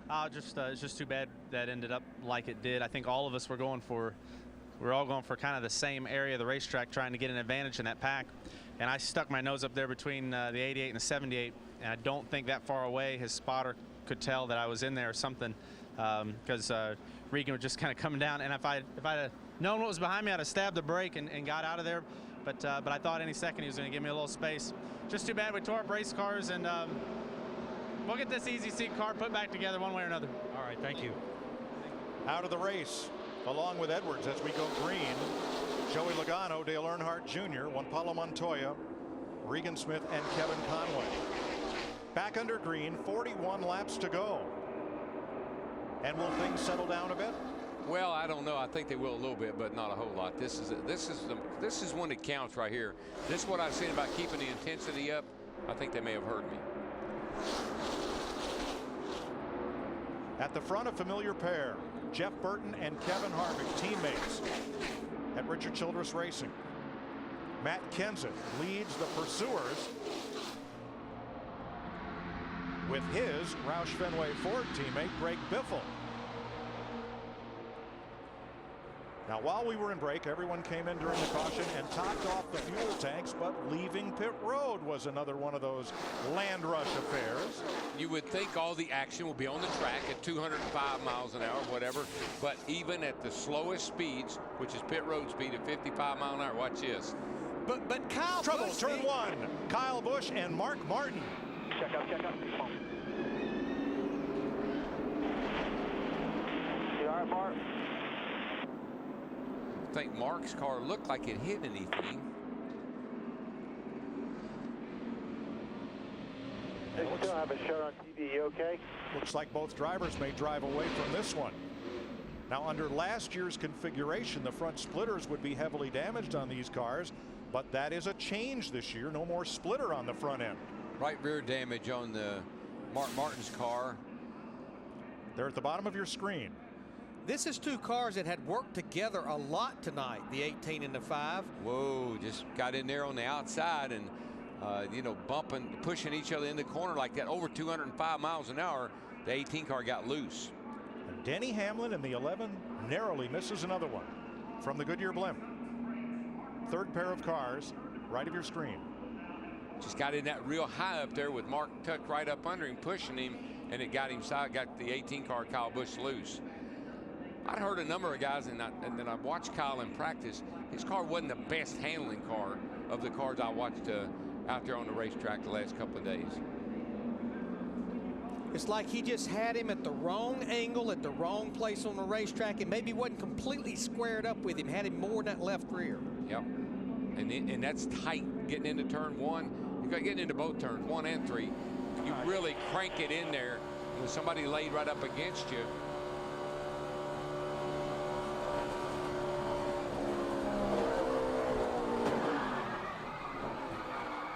It's just too bad that ended up like it did. I think all of us were all going for kind of the same area of the racetrack, trying to get an advantage in that pack. And I stuck my nose up there between the 88 and the 78, and I don't think that far away his spotter could tell that I was in there or something, because Regan was just kind of coming down. And if I'd have known what was behind me, I'd have stabbed the brake and got out of there. But I thought any second he was going to give me a little space. Just too bad we tore up race cars, and we'll get this easy seat car put back together one way or another. All right, thank you. Out of the race, along with Edwards as we go green, Joey Logano, Dale Earnhardt Jr., Juan Pablo Montoya, Regan Smith, and Kevin Conway. Back under green, 41 laps to go. And will things settle down a bit? Well, I don't know. I think they will a little bit, but not a whole lot. This is one that counts right here. This is what I was saying about keeping the intensity up. I think they may have heard me. At the front, a familiar pair, Jeff Burton and Kevin Harvick, teammates at Richard Childress Racing. Matt Kenseth leads the pursuers with his Roush Fenway Ford teammate Greg Biffle. Now, while we were in break, everyone came in during the caution and topped off the fuel tanks, but leaving pit road was another one of those land rush affairs. You would think all the action will be on the track at 205 miles an hour, whatever, but even at the slowest speeds, which is pit road speed at 55 miles an hour, watch this. But Kyle Trouble, Busch, turn one. Kyle Busch and Mark Martin. Check out. Come on. You all right, Mark? I think Mark's car looked like it hit anything. They still have a shot on TV. You okay? Looks like both drivers may drive away from this one. Now, under last year's configuration, the front splitters would be heavily damaged on these cars, but that is a change this year. No more splitter on the front end. Right rear damage on the Mark Martin's car. They're at the bottom of your screen. This is two cars that had worked together a lot tonight, the 18 and the 5. Whoa, just got in there on the outside and, you know, bumping, pushing each other in the corner like that. Over 205 miles an hour, the 18 car got loose. And Denny Hamlin in the 11 narrowly misses another one from the Goodyear blimp. Third pair of cars, right of your screen. Just got in that real high up there with Mark tucked right up under him, pushing him, and it got the 18 car Kyle Busch loose. I'd heard a number of guys, and then I watched Kyle in practice. His car wasn't the best handling car of the cars I watched out there on the racetrack the last couple of days. It's like he just had him at the wrong angle, at the wrong place on the racetrack, and maybe wasn't completely squared up with him, had him more in that left rear. Yep. And that's tight getting into turn 1. You got getting into both turns, 1 and 3. You really crank it in there with somebody laid right up against you.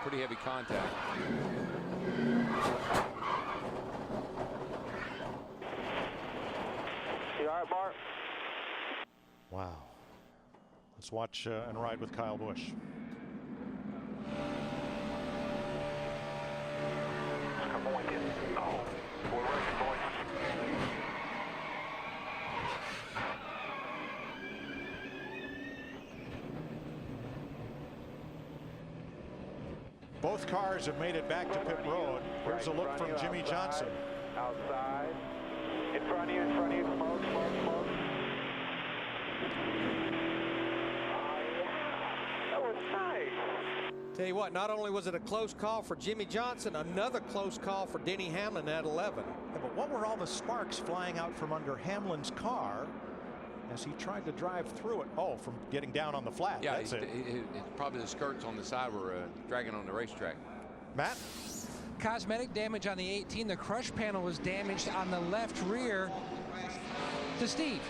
Pretty heavy contact. You all right, Mark? Wow. Let's watch and ride with Kyle Busch. Come on, kid. Oh, we're racing, boys. Both cars have made it back to pit road. Here's a look from Jimmy Johnson. Outside. In front of you, smoke, smoke, smoke. That was nice. Tell you what, not only was it a close call for Jimmy Johnson, another close call for Denny Hamlin at 11. Yeah, but what were all the sparks flying out from under Hamlin's car as he tried to drive through it? Oh, from getting down on the flat. Yeah, that's it. Probably the skirts on the side were dragging on the racetrack. Matt? Cosmetic damage on the 18. The crush panel was damaged on the left rear. To Steve.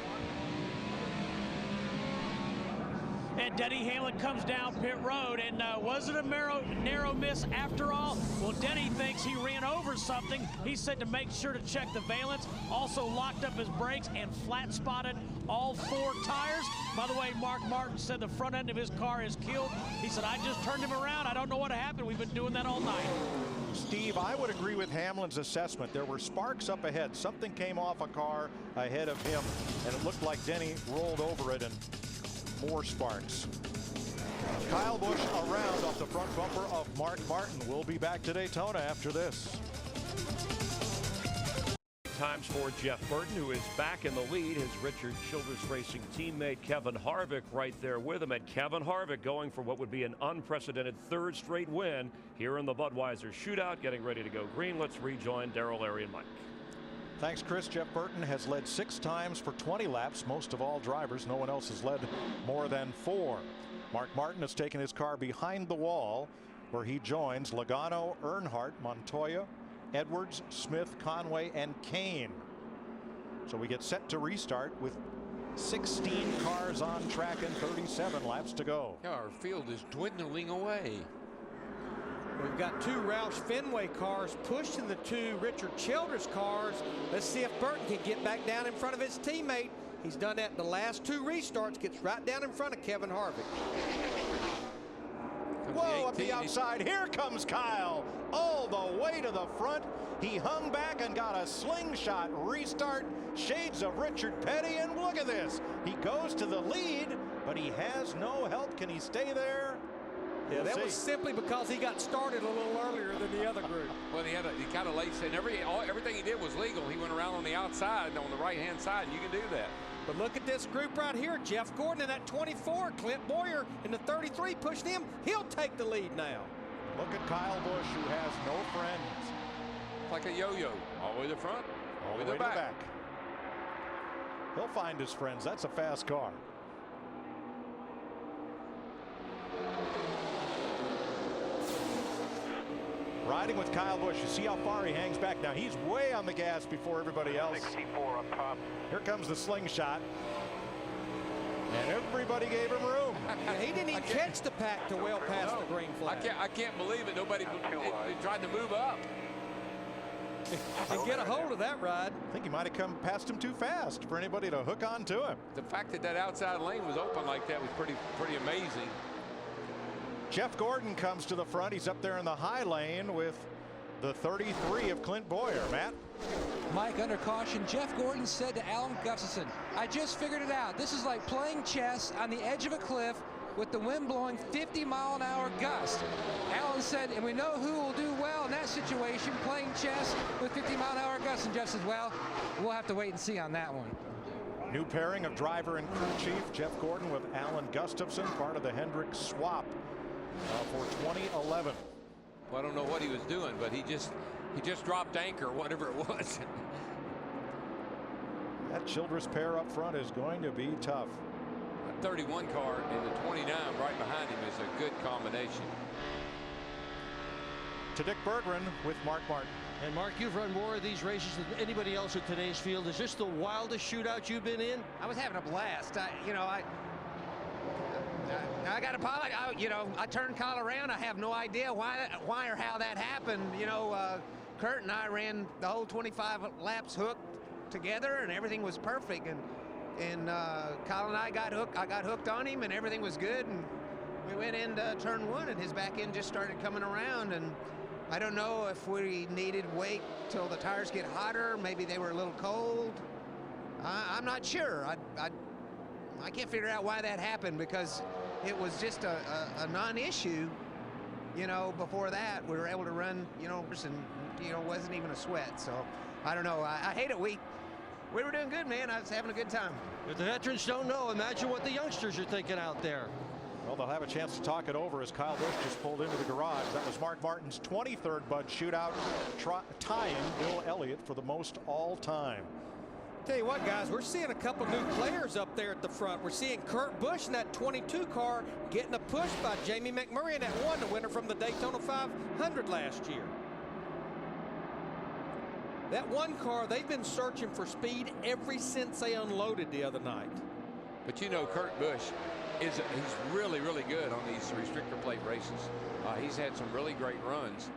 And Denny Hamlin comes down pit road, and was it a narrow miss after all? Well, Denny thinks he ran over something. He said to make sure to check the valence, also locked up his brakes and flat spotted all 4 tires. By the way, Mark Martin said the front end of his car is killed. He said, I just turned him around. I don't know what happened. We've been doing that all night. Steve, I would agree with Hamlin's assessment. There were sparks up ahead. Something came off a car ahead of him, and it looked like Denny rolled over it, and more sparks. Kyle Busch around off the front bumper of Mark Martin. We'll be back to Daytona after this. Times for Jeff Burton, who is back in the lead. His Richard Childress Racing teammate Kevin Harvick right there with him. And Kevin Harvick going for what would be an unprecedented 3rd straight win here in the Budweiser Shootout, getting ready to go green. Let's rejoin Darrell, Larry, and Mike. Thanks, Chris. Jeff Burton has led 6 times for 20 laps, most of all drivers. No one else has led more than 4. Mark Martin has taken his car behind the wall, where he joins Logano, Earnhardt, Montoya, Edwards, Smith, Conway, and Kane. So we get set to restart with 16 cars on track and 37 laps to go. Yeah, our field is dwindling away. We've got 2 Roush Fenway cars pushing the 2 Richard Childress cars. Let's see if Burton can get back down in front of his teammate. He's done that in the last 2 restarts, gets right down in front of Kevin Harvick. Whoa, up the outside. Here comes Kyle. All the way to the front. He hung back and got a slingshot restart. Shades of Richard Petty, and look at this. He goes to the lead, but he has no help. Can he stay there? Yeah, that was simply because he got started a little earlier than the other group. Well, he kind of late, and everything he did was legal. He went around on the outside, on the right-hand side, and you can do that. But look at this group right here. Jeff Gordon in that 24, Clint Boyer in the 33 pushed him. He'll take the lead now. Look at Kyle Busch, who has no friends. It's like a yo-yo, all the way to the front, all the way to the back. He'll find his friends. That's a fast car. riding with Kyle Busch. You see how far he hangs back. Now he's way on the gas before everybody else. 64 up top. Here comes the slingshot. And everybody gave him room. Yeah, he didn't even catch the pack to well past the green flag. I can't believe it. Nobody tried to move up. And get a hold of that ride. I think he might have come past him too fast for anybody to hook on to him. The fact that that outside lane was open like that was pretty amazing. Jeff Gordon comes to the front. He's up there in the high lane with the 33 of Clint Boyer. Matt? Mike, under caution, Jeff Gordon said to Alan Gustafson, I just figured it out. This is like playing chess on the edge of a cliff with the wind blowing 50-mile-an-hour gust. Alan said, and we know who will do well in that situation, playing chess with 50-mile-an-hour gusts. And Jeff says, well, we'll have to wait and see on that one. New pairing of driver and crew chief. Jeff Gordon with Alan Gustafson, part of the Hendrick swap for 2011. Well, I don't know what he was doing, but he just dropped anchor, whatever it was. That Childress pair up front is going to be tough. A 31 car and the 29 right behind him is a good combination. To Dick Berggren with Mark Martin. And Mark, you've run more of these races than anybody else at today's field. Is this the wildest shootout you've been in? I was having a blast. I got to apologize. I turned Kyle around. I have no idea why or how that happened. Kurt and I ran the whole 25 laps hooked together, and everything was perfect. And Kyle and I got hooked. I got hooked on him, and everything was good. And we went into turn one, and his back end just started coming around. And I don't know if we needed wait till the tires get hotter. Maybe they were a little cold. I'm not sure. I can't figure out why that happened, because it was just a non-issue. Before that, we were able to run, and wasn't even a sweat. So I don't know. I hate it. We were doing good, man. I was having a good time. If the veterans don't know, imagine what the youngsters are thinking out there. Well, they'll have a chance to talk it over as Kyle Busch just pulled into the garage. That was Mark Martin's 23rd Bud Shootout, tying Bill Elliott for the most all time. Tell you what, guys, we're seeing a couple new players up there at the front. We're seeing Kurt Busch in that 22 car getting a push by Jamie McMurray in that one, the winner from the Daytona 500 last year. That one car, they've been searching for speed ever since they unloaded the other night. But Kurt Busch he's really, really good on these restrictor plate races. He's had some really great runs.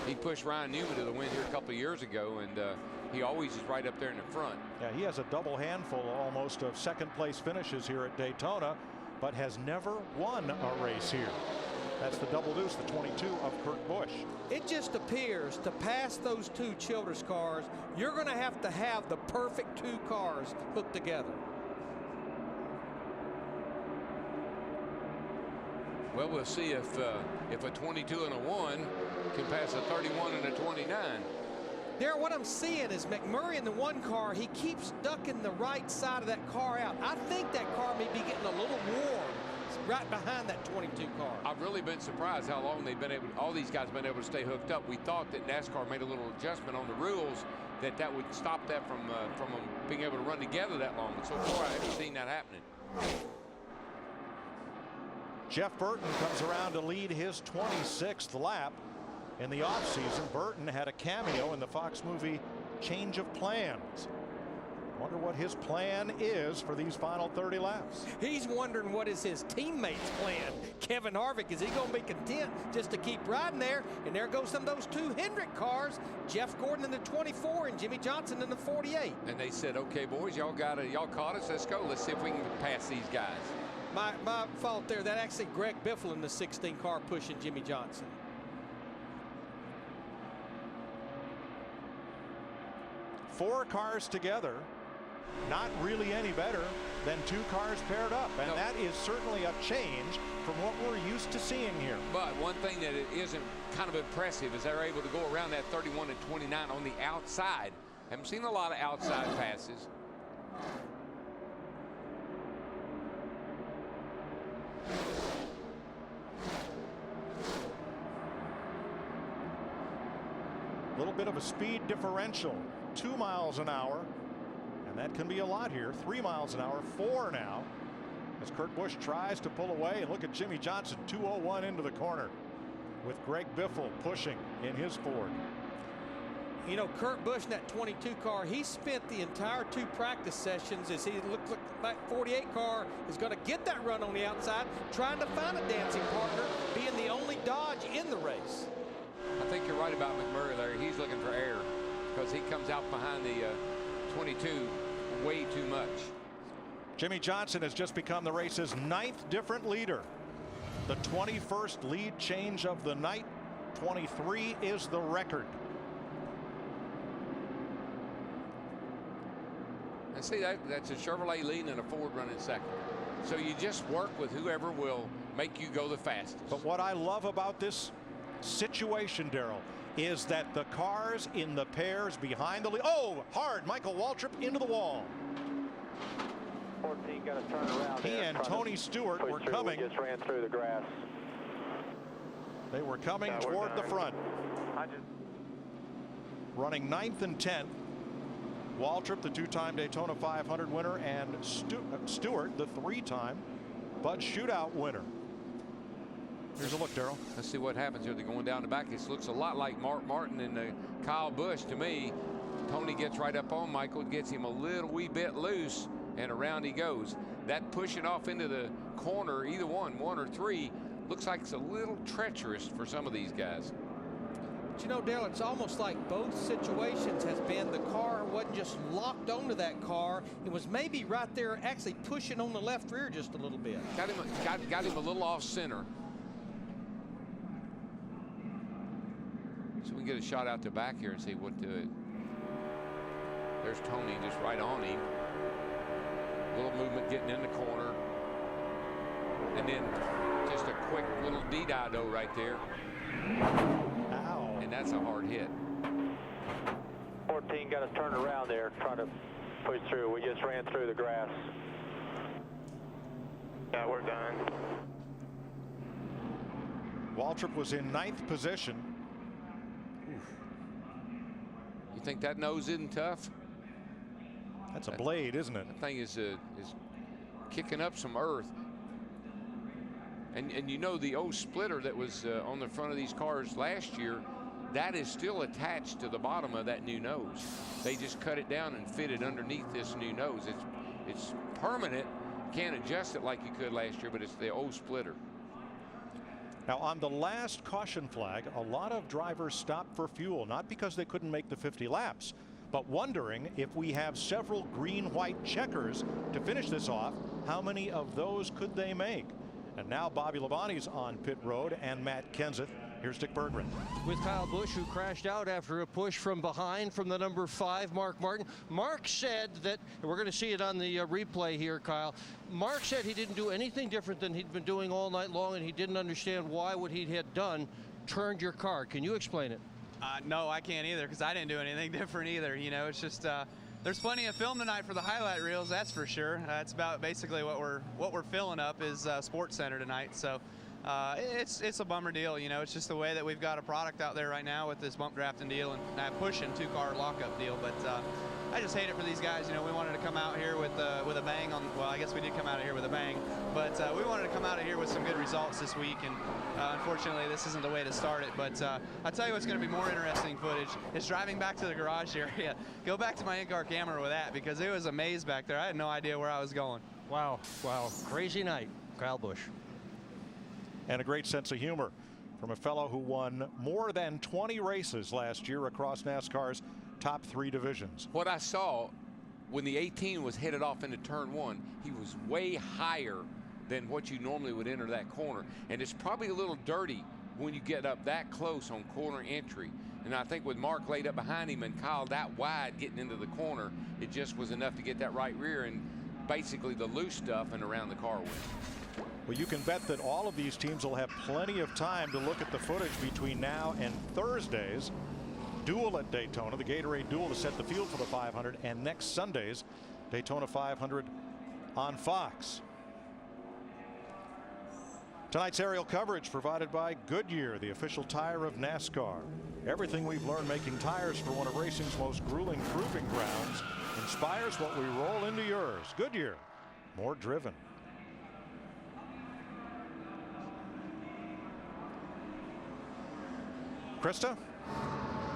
He pushed Ryan Newman to the win here a couple of years ago, and he always is right up there in the front. Yeah, he has a double handful almost of second place finishes here at Daytona, but has never won a race here. That's the double deuce, the 22 of Kurt Busch. It just appears to pass those two Childress cars, you're going to have the perfect two cars hooked together. Well, we'll see if a 22 and a 1 can pass a 31 and a 29. Darryl, what I'm seeing is McMurray in the one car, he keeps ducking the right side of that car out. I think that car may be getting a little warm right behind that 22 car. I've really been surprised how long they've been able, all these guys have been able to stay hooked up. We thought that NASCAR made a little adjustment on the rules that would stop that from them being able to run together that long. But so far, I haven't seen that happening. Jeff Burton comes around to lead his 26th lap. In the offseason, Burton had a cameo in the Fox movie Change of Plans. Wonder what his plan is for these final 30 laps. He's wondering what is his teammates' plan. Kevin Harvick, is he going to be content just to keep riding there? And there goes some of those two Hendrick cars. Jeff Gordon in the 24 and Jimmy Johnson in the 48. And they said, okay, boys, y'all caught us. Let's go. Let's see if we can pass these guys. My fault there. That actually Greg Biffle in the 16 car pushing Jimmy Johnson. Four cars together, not really any better than two cars paired up, and that is certainly a change from what we're used to seeing here. But one thing that it isn't kind of impressive is they're able to go around that 31 and 29 on the outside. Haven't seen a lot of outside passes. A little bit of a speed differential, 2 miles an hour, and that can be a lot here. 3 miles an hour, 4 now, as Kurt Busch tries to pull away. And look at Jimmy Johnson, 201 into the corner. with Greg Biffle pushing in his Ford. You know, Kurt Busch in that 22 car, he spent the entire 2 practice sessions as he looked like that 48 car is going to get that run on the outside, trying to find a dancing partner, being the only Dodge in the race. I think you're right about McMurray there. He's looking for air because he comes out behind the 22 way too much. Jimmy Johnson has just become the race's 9th different leader. The 21st lead change of the night. 23 is the record. And see, that's a Chevrolet leading and a Ford running second. So you just work with whoever will make you go the fastest. But what I love about this situation, Darrell, is that the cars in the pairs behind the lead. Oh, hard. Michael Waltrip into the wall. 14 got to turn around. He and Tony Stewart were coming. We just ran through the grass. They were coming toward the front. Running 9th and 10th. Waltrip, the 2-time Daytona 500 winner, and Stewart, the 3-time Bud Shootout winner. Here's a look, Darrell. Let's see what happens here. They're going down the back. This looks a lot like Mark Martin and Kyle Busch to me. Tony gets right up on Michael, gets him a little wee bit loose, and around he goes. That pushing off into the corner, either one or 3, looks like it's a little treacherous for some of these guys. But you know, Dale, it's almost like both situations has been the car wasn't just locked onto that car. It was maybe right there actually pushing on the left rear just a little bit. Got him a little off center. So we can get a shot out the back here and see what there's Tony just right on him. Little movement getting in the corner. And then just a quick little D-dido right there. Ow. And that's a hard hit. 14 got us turned around there, trying to push through. We just ran through the grass. Yeah, we're done. Waltrip was in 9th position. You think that nose isn't tough? That's a blade, isn't it? That thing is kicking up some earth. And you know, the old splitter that was on the front of these cars last year, that is still attached to the bottom of that new nose. They just cut it down and fit it underneath this new nose. It's permanent. Can't adjust it like you could last year, but it's the old splitter. Now, on the last caution flag, a lot of drivers stopped for fuel, not because they couldn't make the 50 laps, but wondering if we have several green-white checkers to finish this off, how many of those could they make? And now Bobby Labonte's on pit road, and Matt Kenseth. Here's Dick Berggren. With Kyle Busch, who crashed out after a push from behind from the number 5, Mark Martin. Mark said that, and we're going to see it on the replay here, Kyle. Mark said he didn't do anything different than he'd been doing all night long, and he didn't understand why what he had done turned your car. Can you explain it? No, I can't either, because I didn't do anything different either. You know, it's just there's plenty of film tonight for the highlight reels, that's for sure. That's about basically what we're filling up is Sports Center tonight. So it's a bummer deal. You know, it's just the way that we've got a product out there right now with this bump drafting deal and pushing 2-car lockup deal. But I just hate it for these guys. You know, we wanted to come out here with a bang on. Well, I guess we did come out of here with a bang, but we wanted to come out of here with some good results this week. And unfortunately, this isn't the way to start it. But I'll tell you what's going to be more interesting footage is driving back to the garage area. Go back to my in-car camera with that, because it was a maze back there. I had no idea where I was going. Wow, crazy night, Kyle Busch. And a great sense of humor from a fellow who won more than 20 races last year across NASCAR's top 3 divisions. What I saw when the 18 was headed off into turn 1, he was way higher than what you normally would enter that corner. And it's probably a little dirty when you get up that close on corner entry. And I think with Mark laid up behind him and Kyle that wide getting into the corner, it just was enough to get that right rear and basically the loose stuff and around the car wheel. Well, you can bet that all of these teams will have plenty of time to look at the footage between now and Thursday's duel at Daytona, the Gatorade Duel, to set the field for the 500, and next Sunday's Daytona 500 on Fox. Tonight's aerial coverage provided by Goodyear, the official tire of NASCAR. Everything we've learned making tires for one of racing's most grueling proving grounds inspires what we roll into yours. Goodyear, more driven. Krista?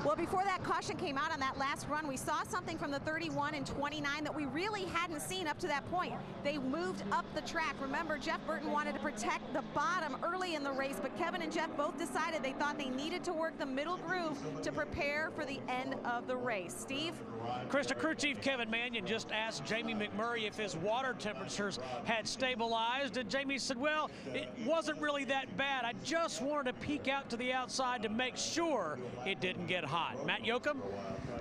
Well, before that caution came out on that last run, we saw something from the 31 and 29 that we really hadn't seen up to that point. They moved up the track. Remember, Jeff Burton wanted to protect the bottom early in the race, but Kevin and Jeff both decided they thought they needed to work the middle groove to prepare for the end of the race. Steve? Krista, Crew Chief Kevin Mannion just asked Jamie McMurray if his water temperatures had stabilized, and Jamie said, well, it wasn't really that bad. I just wanted to peek out to the outside to make sure it didn't get hot. Matt Yoakum?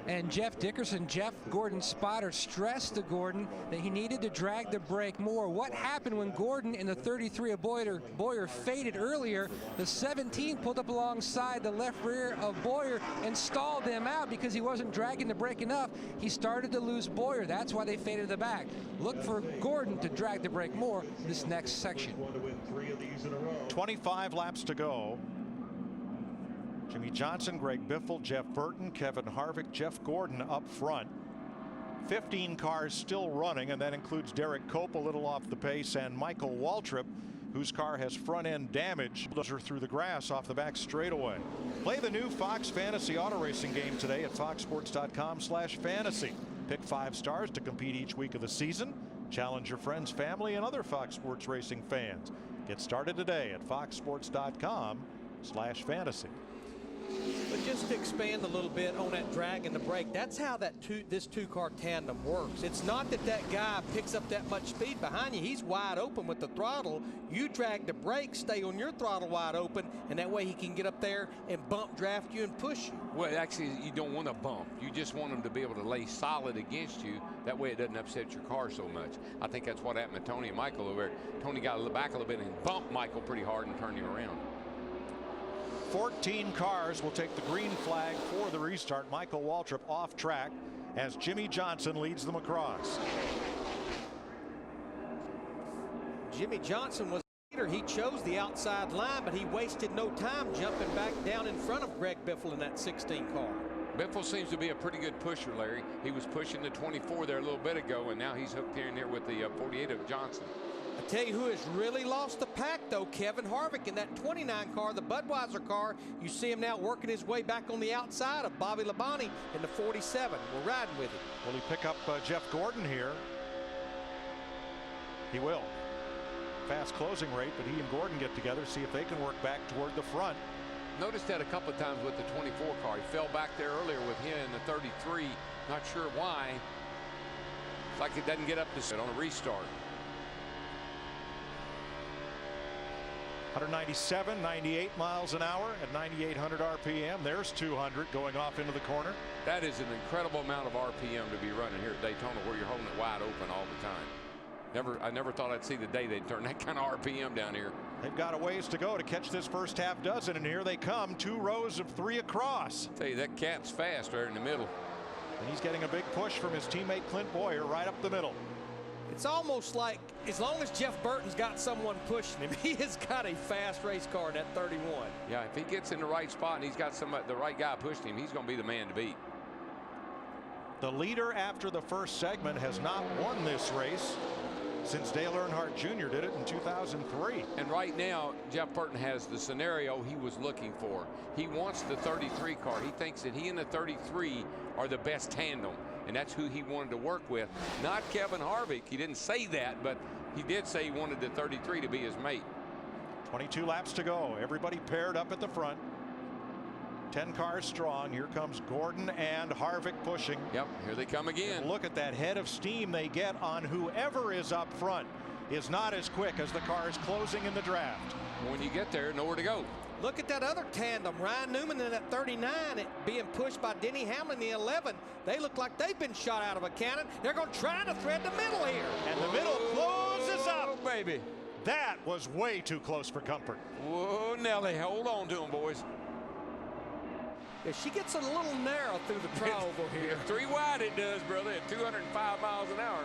And Jeff Dickerson, Jeff Gordon's spotter, stressed to Gordon that he needed to drag the brake more. What happened when Gordon in the 33 of Boyer faded earlier? The 17 pulled up alongside the left rear of Boyer and stalled them out because he wasn't dragging the brake enough. He started to lose Boyer. That's why they faded to the back. Look for Gordon to drag the brake more this next section. 25 laps to go. Jimmy Johnson, Greg Biffle, Jeff Burton, Kevin Harvick, Jeff Gordon up front. 15 cars still running, and that includes Derek Cope a little off the pace and Michael Waltrip, whose car has front end damage through the grass off the back straightaway. Play the new Fox Fantasy Auto Racing game today at foxsports.com/fantasy. Pick 5 stars to compete each week of the season. Challenge your friends, family, and other Fox Sports Racing fans. Get started today at foxsports.com/fantasy. But just to expand a little bit on that drag and the brake, that's how this two-car tandem works. It's not that that guy picks up that much speed behind you. He's wide open with the throttle. You drag the brake, stay on your throttle wide open, and that way he can get up there and bump draft you and push you. Well, actually, you don't want to bump. You just want him to be able to lay solid against you. That way it doesn't upset your car so much. I think that's what happened to Tony and Michael over there. Tony got back a little bit and bumped Michael pretty hard and turned him around. 14 cars will take the green flag for the restart. Michael Waltrip off track as Jimmy Johnson leads them across. Jimmy Johnson was the leader. He chose the outside line, but he wasted no time jumping back down in front of Greg Biffle in that 16 car. Biffle seems to be a pretty good pusher, Larry. He was pushing the 24 there a little bit ago, and now he's hooked here and there with the 48 of Johnson. I tell you who has really lost the pack, though, Kevin Harvick in that 29 car, the Budweiser car. You see him now working his way back on the outside of Bobby Labonte in the 47. We're riding with him. Will he pick up Jeff Gordon here? He will. Fast closing rate, but he and Gordon get together, see if they can work back toward the front. Noticed that a couple of times with the 24 car. He fell back there earlier with him in the 33. Not sure why. It's like it doesn't get up to sit on a restart. 197, 98 miles an hour at 9,800 RPM. There's 200 going off into the corner. That is an incredible amount of RPM to be running here at Daytona, where you're holding it wide open all the time. I never thought I'd see the day they'd turn that kind of RPM down here. They've got a ways to go to catch this first half dozen, and here they come, 2 rows of 3 across. Tell you, that cat's fast right in the middle. And he's getting a big push from his teammate Clint Boyer right up the middle. It's almost like as long as Jeff Burton's got someone pushing him, he has got a fast race car in that 31. Yeah, if he gets in the right spot and he's got the right guy pushing him, he's going to be the man to beat. The leader after the first segment has not won this race since Dale Earnhardt Jr. did it in 2003. And right now, Jeff Burton has the scenario he was looking for. He wants the 33 car. He thinks that he and the 33 are the best tandem, and that's who he wanted to work with. Not Kevin Harvick. He didn't say that, but he did say he wanted the 33 to be his mate. 22 laps to go. Everybody paired up at the front. 10 cars strong. Here comes Gordon and Harvick pushing. Yep, here they come again. And look at that head of steam they get on whoever is up front. Is not as quick as the cars closing in the draft. When you get there, nowhere to go. Look at that other tandem, Ryan Newman in that 39 being pushed by Denny Hamlin in the 11. They look like they've been shot out of a cannon. They're going to try to thread the middle here. And the middle closes up. Oh, baby. That was way too close for comfort. Whoa, Nelly, hold on to him, boys. Yeah, she gets a little narrow through the tri-oval here. 3 wide it does, brother, at 205 miles an hour.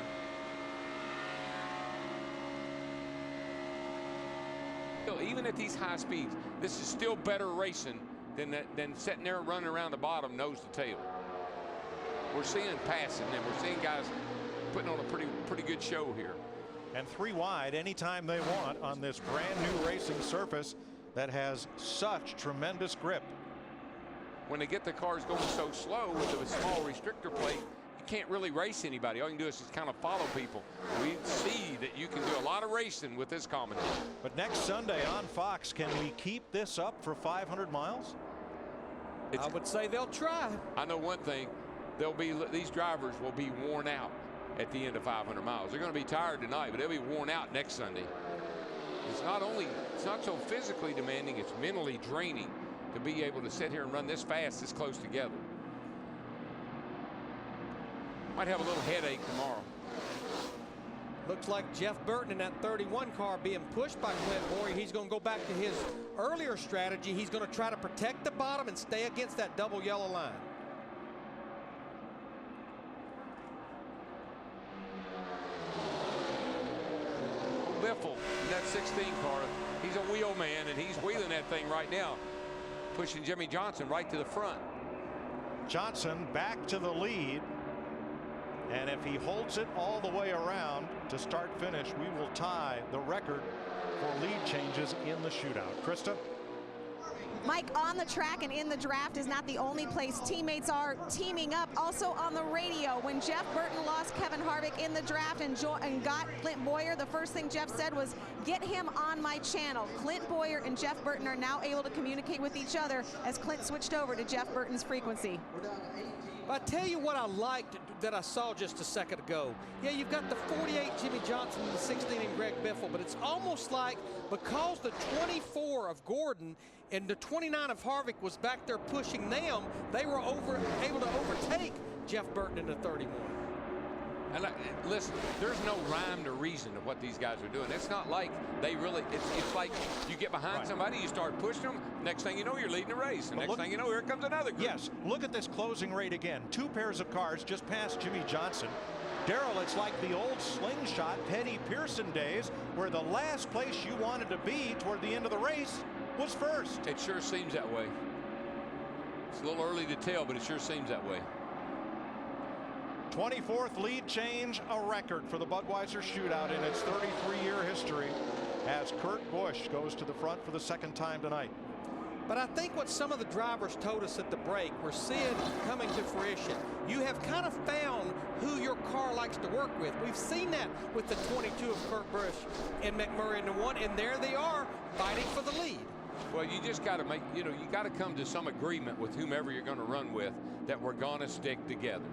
Even at these high speeds, this is still better racing than sitting there running around the bottom nose to tail. We're seeing passing, and we're seeing guys putting on a pretty good show here. And 3 wide anytime they want on this brand new racing surface that has such tremendous grip. when they get the cars going so slow with a small restrictor plate, you can't really race anybody. All you can do is just kind of follow people. We see that you can do a lot of racing with this combination. But next Sunday on Fox, can we keep this up for 500 miles? I would say they'll try. I know one thing. These drivers will be worn out at the end of 500 miles. They're going to be tired tonight, but they'll be worn out next Sunday. It's not so physically demanding, it's mentally draining to be able to sit here and run this fast, this close together. Might have a little headache tomorrow. Looks like Jeff Burton in that 31 car being pushed by Clint Boyer. He's going to go back to his earlier strategy. He's going to try to protect the bottom and stay against that double yellow line. Biffle in that 16 car, he's a wheel man, and he's wheeling that thing right now, pushing Jimmy Johnson right to the front. Johnson back to the lead, and if he holds it all the way around to start finish, we will tie the record for lead changes in the shootout. Krista? Mike, on the track and in the draft is not the only place teammates are teaming up. Also on the radio, when Jeff Burton lost Kevin Harvick in the draft and got Clint Boyer, the first thing Jeff said was, get him on my channel. Clint Boyer and Jeff Burton are now able to communicate with each other as Clint switched over to Jeff Burton's frequency. I tell you what I liked that I saw just a second ago. Yeah, you've got the 48 Jimmy Johnson and the 16 and Greg Biffle, but it's almost like because the 24 of Gordon and the 29 of Harvick was back there pushing them, they were able to overtake Jeff Burton in the 31. And listen, there's no rhyme to reason of what these guys are doing. It's not like they really, it's like you get behind somebody, you start pushing them, next thing you know, you're leading the race. And next thing you know, here comes another group. Yes, look at this closing rate again. 2 pairs of cars just past Jimmy Johnson. Darrell, it's like the old slingshot Teddy Pearson days where the last place you wanted to be toward the end of the race was first. It sure seems that way. It's a little early to tell, but it sure seems that way. 24th lead change, a record for the Budweiser Shootout in its 33-year history as Kurt Busch goes to the front for the second time tonight. But I think what some of the drivers told us at the break, we're seeing coming to fruition. You have kind of found who your car likes to work with. We've seen that with the 22 of Kurt Busch and McMurray in the 1, and there they are fighting for the lead. Well, you just got to make, you got to come to some agreement with whomever you're going to run with that we're going to stick together.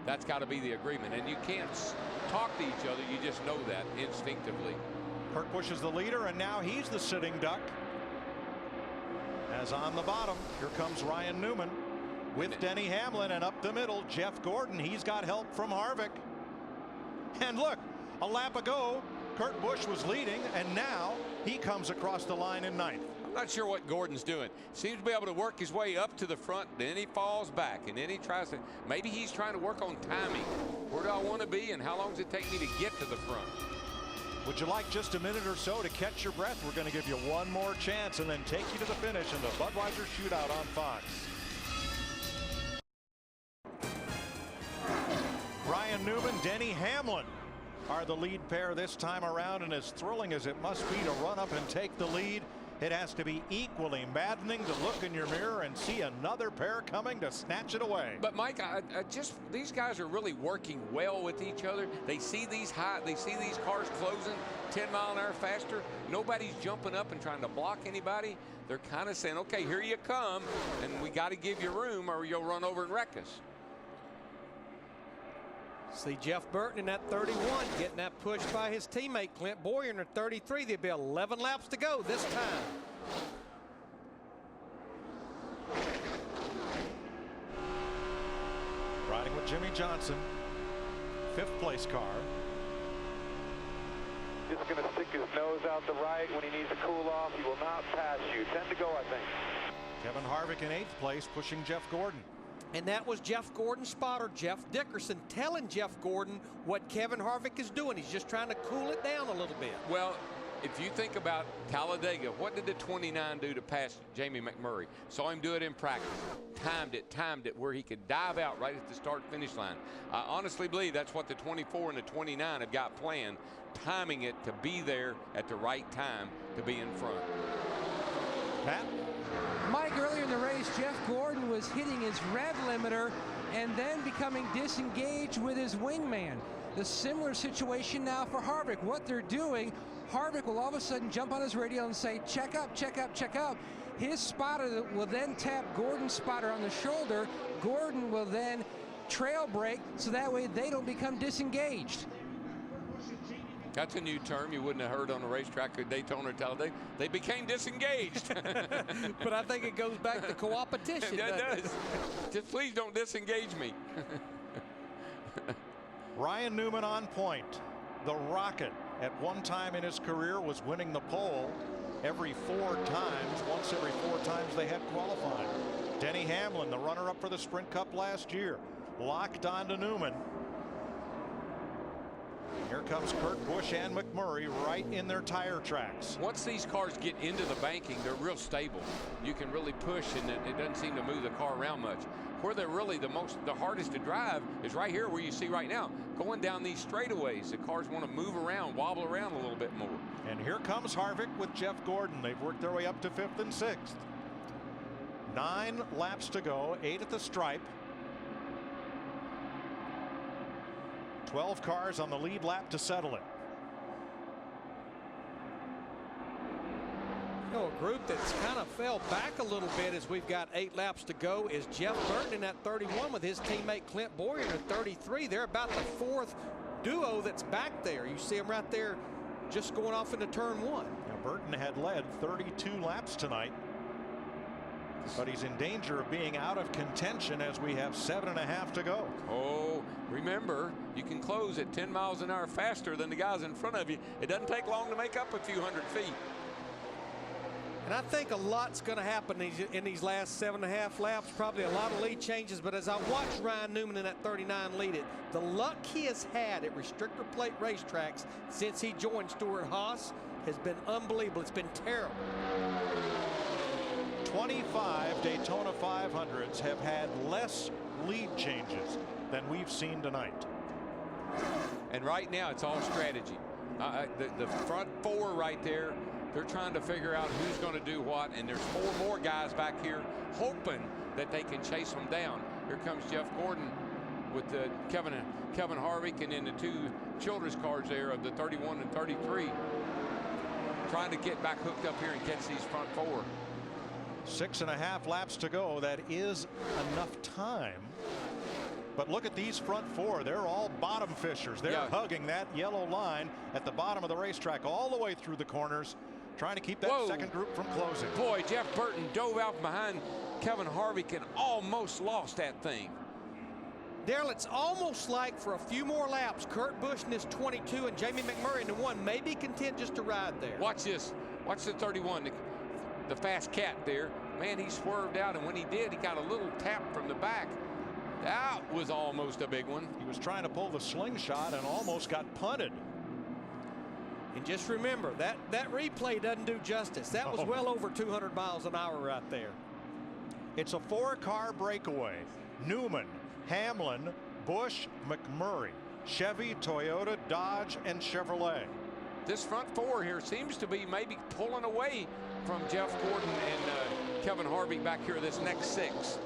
That's got to be the agreement, and you can't talk to each other. You just know that instinctively. Kurt Busch is the leader, and now he's the sitting duck. As on the bottom, here comes Ryan Newman with Denny Hamlin, and up the middle, Jeff Gordon. He's got help from Harvick. And look, a lap ago, Kurt Busch was leading, and now he comes across the line in 9th. I'm not sure what Gordon's doing. Seems to be able to work his way up to the front, then he falls back, and then he tries to, maybe he's trying to work on timing. Where do I want to be, and how long does it take me to get to the front? Would you like just a minute or so to catch your breath? We're going to give you one more chance and then take you to the finish in the Budweiser Shootout on Fox. Ryan Newman, Denny Hamlin are the lead pair this time around, and as thrilling as it must be to run up and take the lead, it has to be equally maddening to look in your mirror and see another pair coming to snatch it away. But Mike, these guys are really working well with each other. They see these cars closing 10 miles an hour faster. Nobody's jumping up and trying to block anybody. They're kind of saying, okay, here you come, and we got to give you room or you'll run over and wreck us. See Jeff Burton in that 31 getting that push by his teammate Clint Boyer in the 33. There'll be 11 laps to go this time. Riding with Jimmy Johnson, 5th place car. Just going to stick his nose out the right when he needs to cool off. He will not pass you. 10 to go, I think. Kevin Harvick in 8th place, pushing Jeff Gordon. And that was Jeff Gordon's spotter, Jeff Dickerson, telling Jeff Gordon what Kevin Harvick is doing. He's just trying to cool it down a little bit. Well, if you think about Talladega, what did the 29 do to pass Jamie McMurray? Saw him do it in practice. Timed it where he could dive out right at the start-finish line. I honestly believe that's what the 24 and the 29 have got planned, timing it to be there at the right time to be in front. Pat? Mike, earlier in the race, Jeff Gordon was hitting his rev limiter and then becoming disengaged with his wingman. The similar situation now for Harvick. What they're doing, Harvick will all of a sudden jump on his radio and say, check up, check up, check up. His spotter will then tap Gordon's spotter on the shoulder. Gordon will then trail brake, so that way they don't become disengaged. That's a new term you wouldn't have heard on the racetrack at Daytona or Talladega. They became disengaged. But I think it goes back to co-opetition. That does. Just please don't disengage me. Ryan Newman on point. The Rocket at one time in his career was winning the pole every 4 times. Once every 4 times they had qualifying. Denny Hamlin, the runner-up for the Sprint Cup last year, locked on to Newman. Here comes Kurt Busch and McMurray right in their tire tracks. Once these cars get into the banking, they're real stable. You can really push, and it doesn't seem to move the car around much. Where they're really the hardest to drive is right here where you see right now. Going down these straightaways, the cars want to move around, wobble around a little bit more. And here comes Harvick with Jeff Gordon. They've worked their way up to 5th and 6th. 9 laps to go, 8 at the stripe. 12 cars on the lead lap to settle it. You know, a group that's kind of fell back a little bit as we've got 8 laps to go is Jeff Burton in that 31 with his teammate Clint Boyer in 33. They're about the 4th duo that's back there. You see them right there just going off into turn 1. Now Burton had led 32 laps tonight, but he's in danger of being out of contention as we have 7.5 to go. Oh, remember, you can close at 10 miles an hour faster than the guys in front of you. It doesn't take long to make up a few hundred feet. And I think a lot's going to happen in these last 7.5 laps. Probably a lot of lead changes. But as I watch Ryan Newman in that 39 lead it, the luck he has had at restrictor plate racetracks since he joined Stewart-Haas has been unbelievable. It's been terrible. 25 Daytona 500s have had less lead changes than we've seen tonight. And right now it's all strategy. The front 4 right there, they're trying to figure out who's going to do what, and there's 4 more guys back here hoping that they can chase them down. Here comes Jeff Gordon with Kevin Harvick, and then the 2 Childress cars there of the 31 and 33 trying to get back hooked up here and catch these front 4. 6.5 laps to go. That is enough time. But look at these front 4. They're all bottom fishers. They're hugging that yellow line at the bottom of the racetrack all the way through the corners, trying to keep that second group from closing. Boy, Jeff Burton dove out behind Kevin Harvick and almost lost that thing. Daryl, it's almost like for a few more laps, Kurt Busch in his 22 and Jamie McMurray in the 1 may be content just to ride there. Watch this. Watch the 31. The fast cat there. Man, he swerved out, and when he did, he got a little tap from the back. That was almost a big one. He was trying to pull the slingshot and almost got punted. And just remember, that replay doesn't do justice. That was well over 200 miles an hour right there. It's a 4-car breakaway. Newman, Hamlin, Busch, McMurray, Chevy, Toyota, Dodge, and Chevrolet. This front 4 here seems to be maybe pulling away from Jeff Gordon and Kevin Harvick back here this next 6.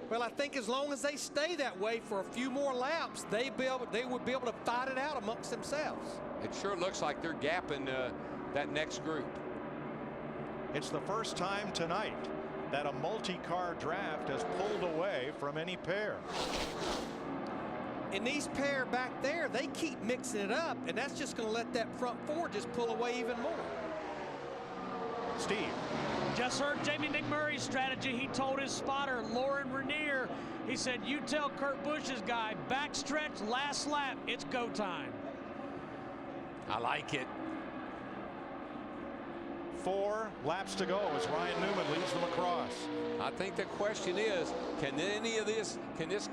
Well, I think as long as they stay that way for a few more laps, they would be able to fight it out amongst themselves. It sure looks like they're gapping that next group. It's the first time tonight that a multi-car draft has pulled away from any pair. And these pair back there, they keep mixing it up, and that's just going to let that front 4 just pull away even more. Steve. Just heard Jamie McMurray's strategy. He told his spotter, Lauren Renier, he said, you tell Kurt Busch's guy, backstretch, last lap, it's go time. I like it. 4 laps to go as Ryan Newman leads them across. I think the question is, can this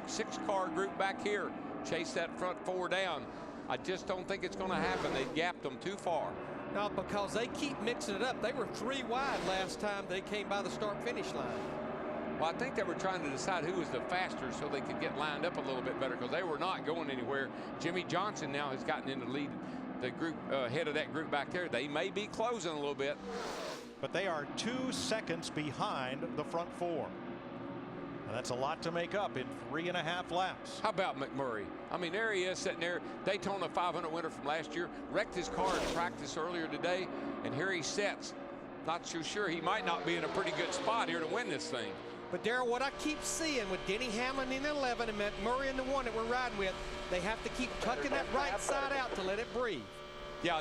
6-car group back here chase that front 4 down? I just don't think it's going to happen. They gapped them too far. No, because they keep mixing it up. They were 3 wide last time they came by the start-finish line. Well, I think they were trying to decide who was the faster so they could get lined up a little bit better, because they were not going anywhere. Jimmy Johnson now has gotten in the lead, the group head of that group back there. They may be closing a little bit. But they are 2 seconds behind the front 4. And that's a lot to make up in 3.5 laps. How about McMurray? I mean, there he is sitting there, Daytona 500 winner from last year, wrecked his car in practice earlier today, and here he sits. Not too sure, he might not be in a pretty good spot here to win this thing. But Darrell, what I keep seeing with Denny Hamlin in 11 and McMurray in the one that we're riding with, they have to keep tucking that right side out to let it breathe. Yeah,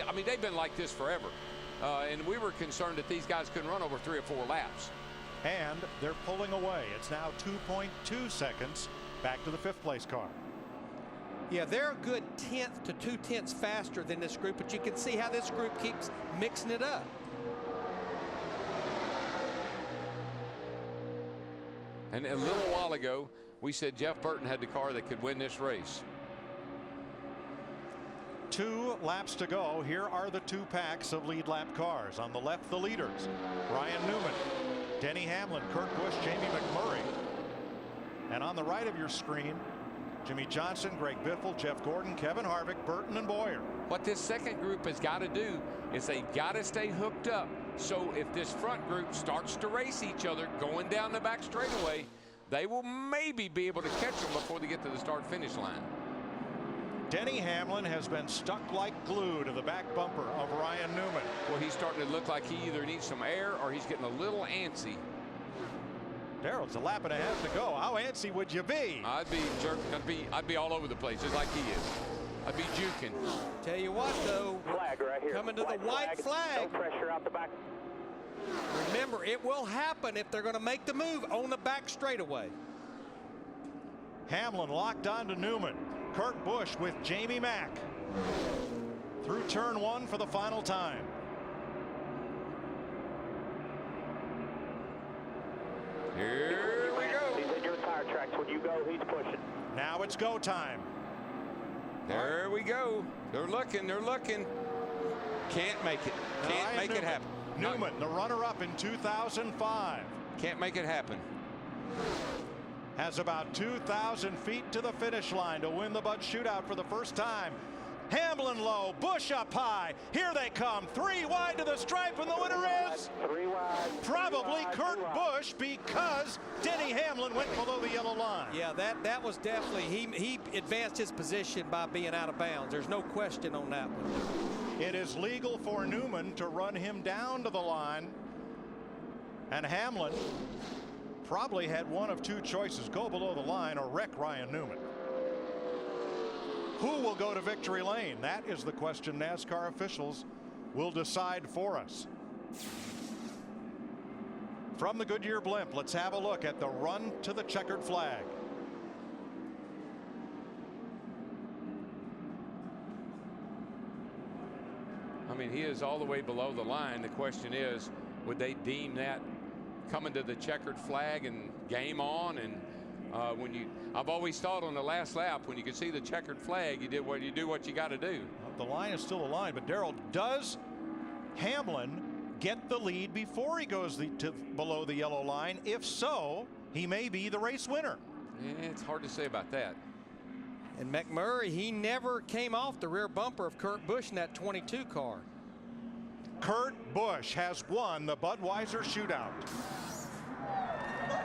I mean, they've been like this forever. And we were concerned that these guys couldn't run over 3 or 4 laps. And they're pulling away. It's now 2.2 seconds back to the 5th place car. Yeah, they're a good 1/10 to 2/10 faster than this group, but you can see how this group keeps mixing it up. And a little while ago, we said Jeff Burton had the car that could win this race. 2 laps to go. Here are the 2 packs of lead lap cars. On the left, the leaders: Ryan Newman, Denny Hamlin, Kurt Busch, Jamie McMurray. And on the right of your screen, Jimmy Johnson, Greg Biffle, Jeff Gordon, Kevin Harvick, Burton, and Boyer. What this second group has got to do is they got to stay hooked up. So if this front group starts to race each other going down the back straightaway, they will maybe be able to catch them before they get to the start-finish line. Denny Hamlin has been stuck like glue to the back bumper of Ryan Newman. Well, he's starting to look like he either needs some air or he's getting a little antsy. Darrell, it's a lap and a half to go. How antsy would you be? I'd be jerking. I'd be all over the place, just like he is. I'd be juking. Tell you what, though, flag right here. Coming to the white flag. No pressure out the back. Remember, it will happen if they're going to make the move on the back straightaway. Hamlin locked on to Newman. Kurt Busch with Jamie Mack through turn 1 for the final time. Here we go. He's in your tire tracks. When you go, he's pushing. Now it's go time. There we go. They're looking. They're looking. Can't make it. Can't make it happen. Newman, the runner-up in 2005. Can't make it happen. Has about 2,000 feet to the finish line to win the Bud Shootout for the first time. Hamlin low, Busch up high. Here they come, 3 wide to the stripe, and the winner is 3 wide. Probably Kurt Busch, because Denny Hamlin went below the yellow line. Yeah, that was definitely, he advanced his position by being out of bounds. There's no question on that one. It is legal for Newman to run him down to the line, and Hamlin probably had one of 2 choices: go below the line or wreck Ryan Newman. Who will go to victory lane? That is the question NASCAR officials will decide for us. From the Goodyear blimp, let's have a look at the run to the checkered flag. I mean, he is all the way below the line. The question is, would they deem that coming to the checkered flag and game on? And I've always thought on the last lap, when you can see the checkered flag, you do what you got to do. The line is still a line, but Darrell, does Hamlin get the lead before he goes to below the yellow line? If so, he may be the race winner. Yeah, it's hard to say about that. And McMurray, he never came off the rear bumper of Kurt Busch in that 22 car. Kurt Busch has won the Budweiser Shootout.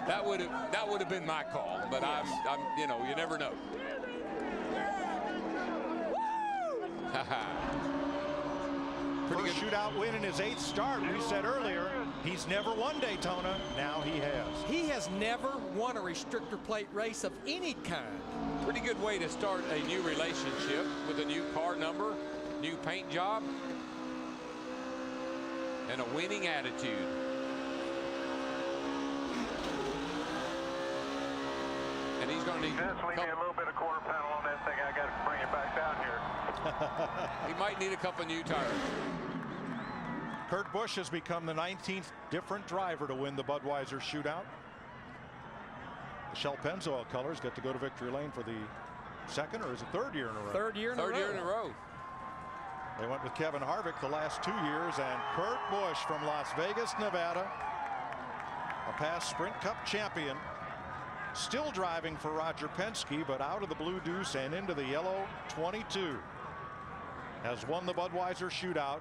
That would have been my call, but I'm you know, you never know. Pretty good shootout win in his 8th start. We said earlier he's never won Daytona. Now he has. He has never won a restrictor plate race of any kind. Pretty good way to start a new relationship with a new car number, new paint job, and a winning attitude. And he's going to need Just leave me a little bit of quarter panel on that thing. I got to bring it back down here. He might need a couple new tires. Kurt Busch has become the 19th different driver to win the Budweiser Shootout. The Shell Pennzoil colors get to go to victory lane for the 2nd, or is it 3rd year in a row? 3rd year in a row. 3rd year in a row. They went with Kevin Harvick the last 2 years, and Kurt Busch from Las Vegas, Nevada, a past Sprint Cup champion, still driving for Roger Penske, but out of the blue deuce and into the yellow 22, has won the Budweiser Shootout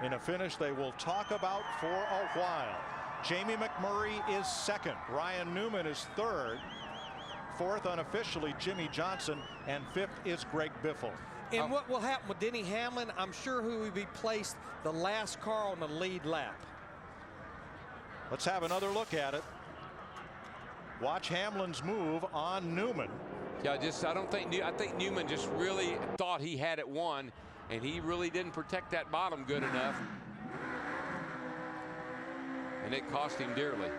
in a finish they will talk about for a while. Jamie McMurray is second. Ryan Newman is third. Fourth, unofficially, Jimmy Johnson. And fifth is Greg Biffle. And what will happen with Denny Hamlin, I'm sure he will be placed the last car on the lead lap. Let's have another look at it. Watch Hamlin's move on Newman. Yeah, I think Newman just really thought he had it won, and he really didn't protect that bottom good enough. And it cost him dearly.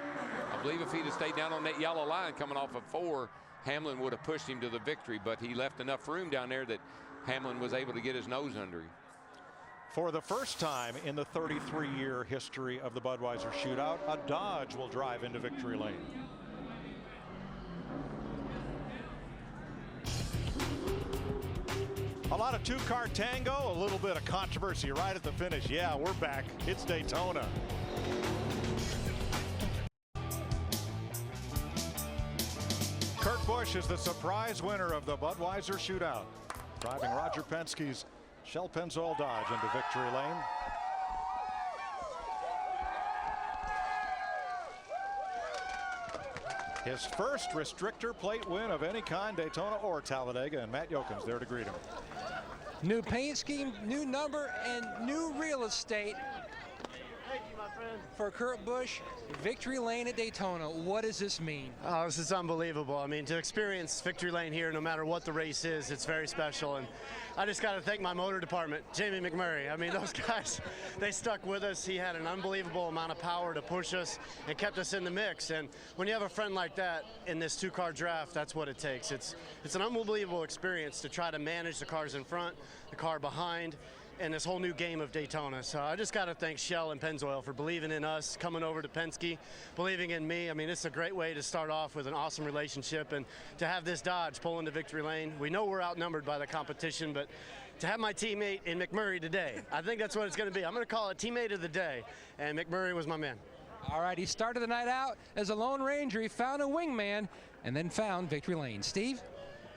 I believe if he'd have stayed down on that yellow line coming off of 4, Hamlin would have pushed him to the victory, but he left enough room down there that Hamlin was able to get his nose under him. For the first time in the 33-year history of the Budweiser Shootout, a Dodge will drive into victory lane. A lot of two-car tango, a little bit of controversy right at the finish. Yeah, we're back. It's Daytona. Kurt Busch is the surprise winner of the Budweiser Shootout, driving Roger Penske's Shell Pennzoil Dodge into victory lane. His first restrictor plate win of any kind, Daytona or Talladega, and Matt Yoakum's there to greet him. New paint scheme, new number, and new real estate. Thank you, my friend. For Kurt Busch, victory lane at Daytona. What does this mean? Oh, this is unbelievable. I mean, to experience victory lane here, no matter what the race is, it's very special. And I just got to thank my motor department, Jamie McMurray. I mean, those guys, they stuck with us. He had an unbelievable amount of power to push us and kept us in the mix. And when you have a friend like that in this two-car draft, that's what it takes. It's an unbelievable experience to try to manage the cars in front, the car behind, and this whole new game of Daytona. So I just got to thank Shell and Pennzoil for believing in us, coming over to Penske, believing in me. I mean, it's a great way to start off with an awesome relationship, and to have this Dodge pull into victory lane. We know we're outnumbered by the competition, but to have my teammate in McMurray today, I think that's what it's going to be. I'm going to call it teammate of the day, and McMurray was my man. All right, he started the night out as a Lone Ranger. He found a wingman and then found victory lane. Steve?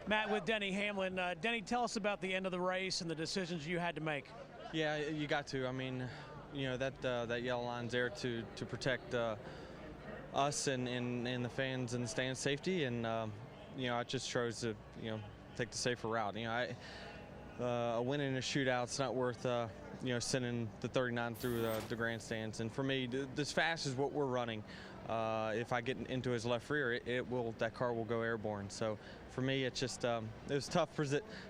Matt, with Denny Hamlin. Denny, tell us about the end of the race and the decisions you had to make. Yeah, you got to. I mean, you know, that yellow line's there to protect us and the fans and the stand safety, and you know, I just chose to take the safer route. You know, a win in a shootout's not worth sending the 39 through the grandstands. And for me, this fast is what we're running. If I get into his left rear, that car will go airborne. So for me, it's just it was a tough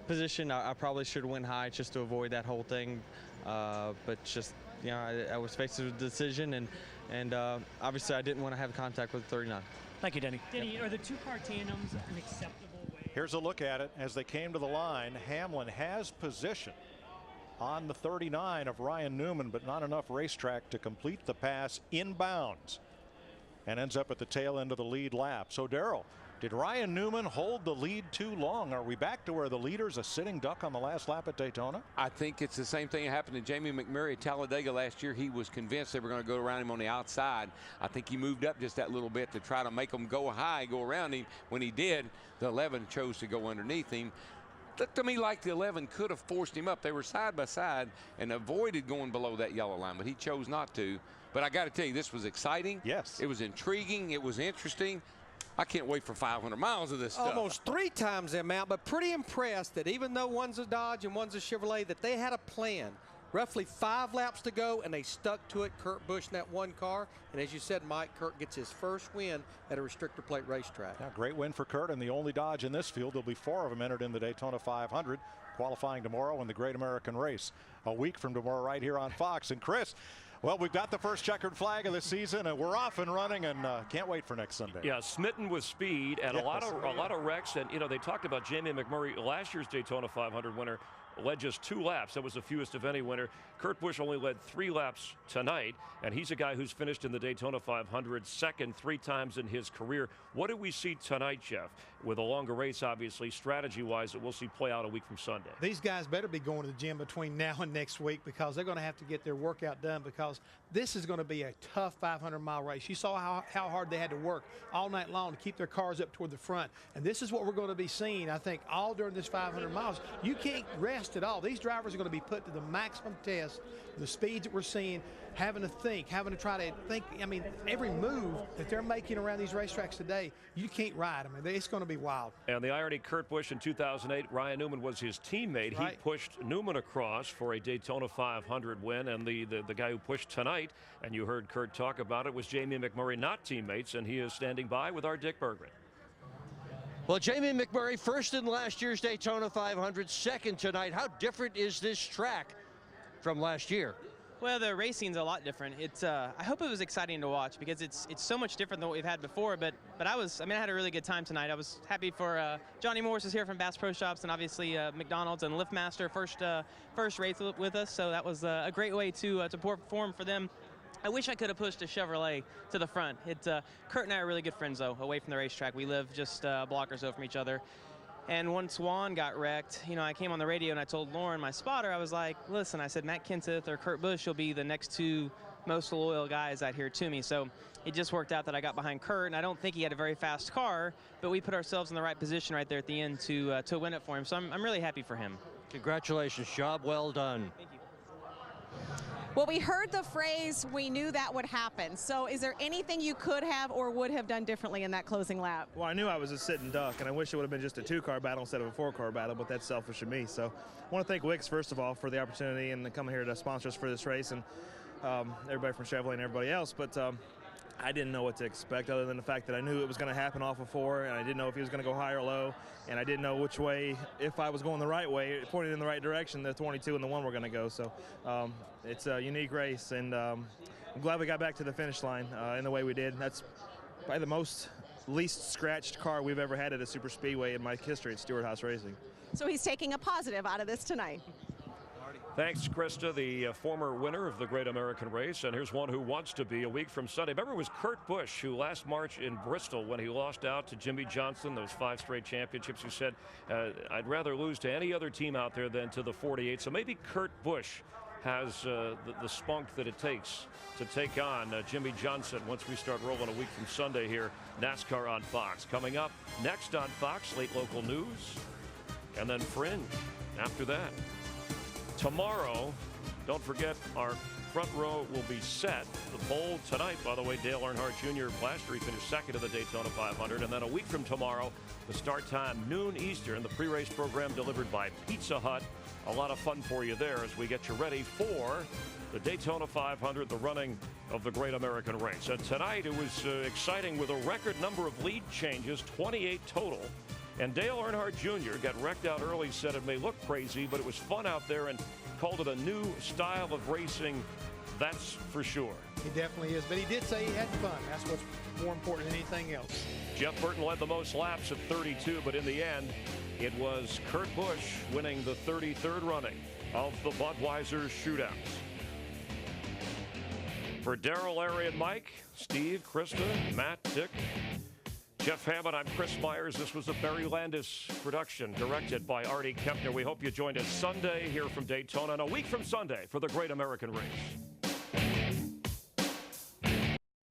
position. I probably should have went high just to avoid that whole thing. But just I was faced with a decision, and obviously I didn't want to have contact with the 39. Thank you, Denny. Denny, are the two-car tandems an acceptable way? Here's a look at it as they came to the line. Hamlin has position on the 39 of Ryan Newman, but not enough racetrack to complete the pass inbounds, and ends up at the tail end of the lead lap. So, Darrell, did Ryan Newman hold the lead too long? Are we back to where the leader's a sitting duck on the last lap at Daytona? I think it's the same thing that happened to Jamie McMurray at Talladega last year. He was convinced they were going to go around him on the outside. I think he moved up just that little bit to try to make them go high, go around him. When he did, the 11 chose to go underneath him. Looked to me like the 11 could have forced him up. They were side by side and avoided going below that yellow line, but he chose not to. But I got to tell you, this was exciting. Yes. It was intriguing. It was interesting. I can't wait for 500 miles of this stuff. Almost 3 times the amount, but pretty impressed that even though one's a Dodge and one's a Chevrolet, that they had a plan. Roughly 5 laps to go, and they stuck to it. Kurt Busch in that one car. And as you said, Mike, Kurt gets his first win at a restrictor plate racetrack. Yeah, great win for Kurt, and the only Dodge in this field. There'll be 4 of them entered in the Daytona 500, qualifying tomorrow in the Great American Race. A week from tomorrow right here on Fox. And Chris, well, we've got the first checkered flag of the season, and we're off and running, and can't wait for next Sunday. Yeah, smitten with speed and yes. a lot of wrecks. And they talked about Jamie McMurray, last year's Daytona 500 winner, led just 2 laps. That was the fewest of any winner. Kurt Busch only led 3 laps tonight, and he's a guy who's finished in the Daytona 500 second 3 times in his career. What do we see tonight, Jeff, with a longer race, obviously, strategy-wise, that we'll see play out a week from Sunday? These guys better be going to the gym between now and next week, because they're going to have to get their workout done, because this is going to be a tough 500-mile race. You saw how hard they had to work all night long to keep their cars up toward the front, and this is what we're going to be seeing, I think, all during this 500 miles. You can't rest test it all. These drivers are going to be put to the maximum test, the speeds that we're seeing, having to think, having to try to think. I mean, every move that they're making around these racetracks today, you can't ride. I mean, it's going to be wild. And the irony, Kurt Busch in 2008, Ryan Newman was his teammate. Right. He pushed Newman across for a Daytona 500 win, and the guy who pushed tonight, and you heard Kurt talk about it, was Jamie McMurray, not teammates, and he is standing by with our Dick Berggren. Well, Jamie McMurray, first in last year's Daytona 500, second tonight. How different is this track from last year? Well, the racing's a lot different. It's I hope it was exciting to watch because it's so much different than what we've had before. But I had a really good time tonight. I was happy for Johnny Morris is here from Bass Pro Shops, and obviously McDonald's and Liftmaster first race with us. So that was a great way to perform for them. I wish I could have pushed a Chevrolet to the front. Kurt and I are really good friends, though, away from the racetrack. We live just a block or so from each other. And once Juan got wrecked, I came on the radio and I told Lauren, my spotter, I was like, listen, I said, Matt Kenseth or Kurt Busch will be the next two most loyal guys out here to me. So it just worked out that I got behind Kurt, and I don't think he had a very fast car, but we put ourselves in the right position right there at the end to win it for him. So I'm really happy for him. Congratulations, job well done. Thank you. Well, we heard the phrase, we knew that would happen. So is there anything you could have or would have done differently in that closing lap? Well, I knew I was a sitting duck, and I wish it would have been just a 2-car battle instead of a 4-car battle, but that's selfish of me. So I want to thank Wix, first of all, for the opportunity and coming here to sponsor us for this race, and everybody from Chevrolet and everybody else. But I didn't know what to expect other than the fact that I knew it was going to happen off of 4, and I didn't know if he was going to go high or low, and I didn't know which way, if I was going the right way, pointed in the right direction, the 22 and the 1 were going to go. So it's a unique race, and I'm glad we got back to the finish line in the way we did. That's probably the least scratched car we've ever had at a super speedway in my history at Stewart Haas Racing. So he's taking a positive out of this tonight. Thanks, Krista, the former winner of the Great American Race. And here's one who wants to be a week from Sunday. Remember, it was Kurt Busch who last March in Bristol, when he lost out to Jimmy Johnson, those 5 straight championships, who said, I'd rather lose to any other team out there than to the 48. So maybe Kurt Busch has the spunk that it takes to take on Jimmy Johnson once we start rolling a week from Sunday here. NASCAR on Fox. Coming up next on Fox, late local news, and then Fringe after that. Tomorrow, don't forget, our front row will be set. The pole tonight, by the way, Dale Earnhardt Jr. last year, he finished second in the Daytona 500. And then a week from tomorrow, the start time, noon Eastern, the pre-race program delivered by Pizza Hut. A lot of fun for you there as we get you ready for the Daytona 500, the running of the Great American Race. And tonight, it was exciting with a record number of lead changes, 28 total. And Dale Earnhardt Jr. got wrecked out early, said it may look crazy, but it was fun out there, and called it a new style of racing, that's for sure. He definitely is, but he did say he had fun. That's what's more important than anything else. Jeff Burton led the most laps at 32, but in the end, it was Kurt Busch winning the 33rd running of the Budweiser Shootouts. For Darrell, Larry, and Mike, Steve, Krista, Matt, Dick, Jeff Hammond, I'm Chris Myers. This was a Barry Landis production, directed by Artie Kempner. We hope you joined us Sunday here from Daytona, and a week from Sunday for the Great American Race.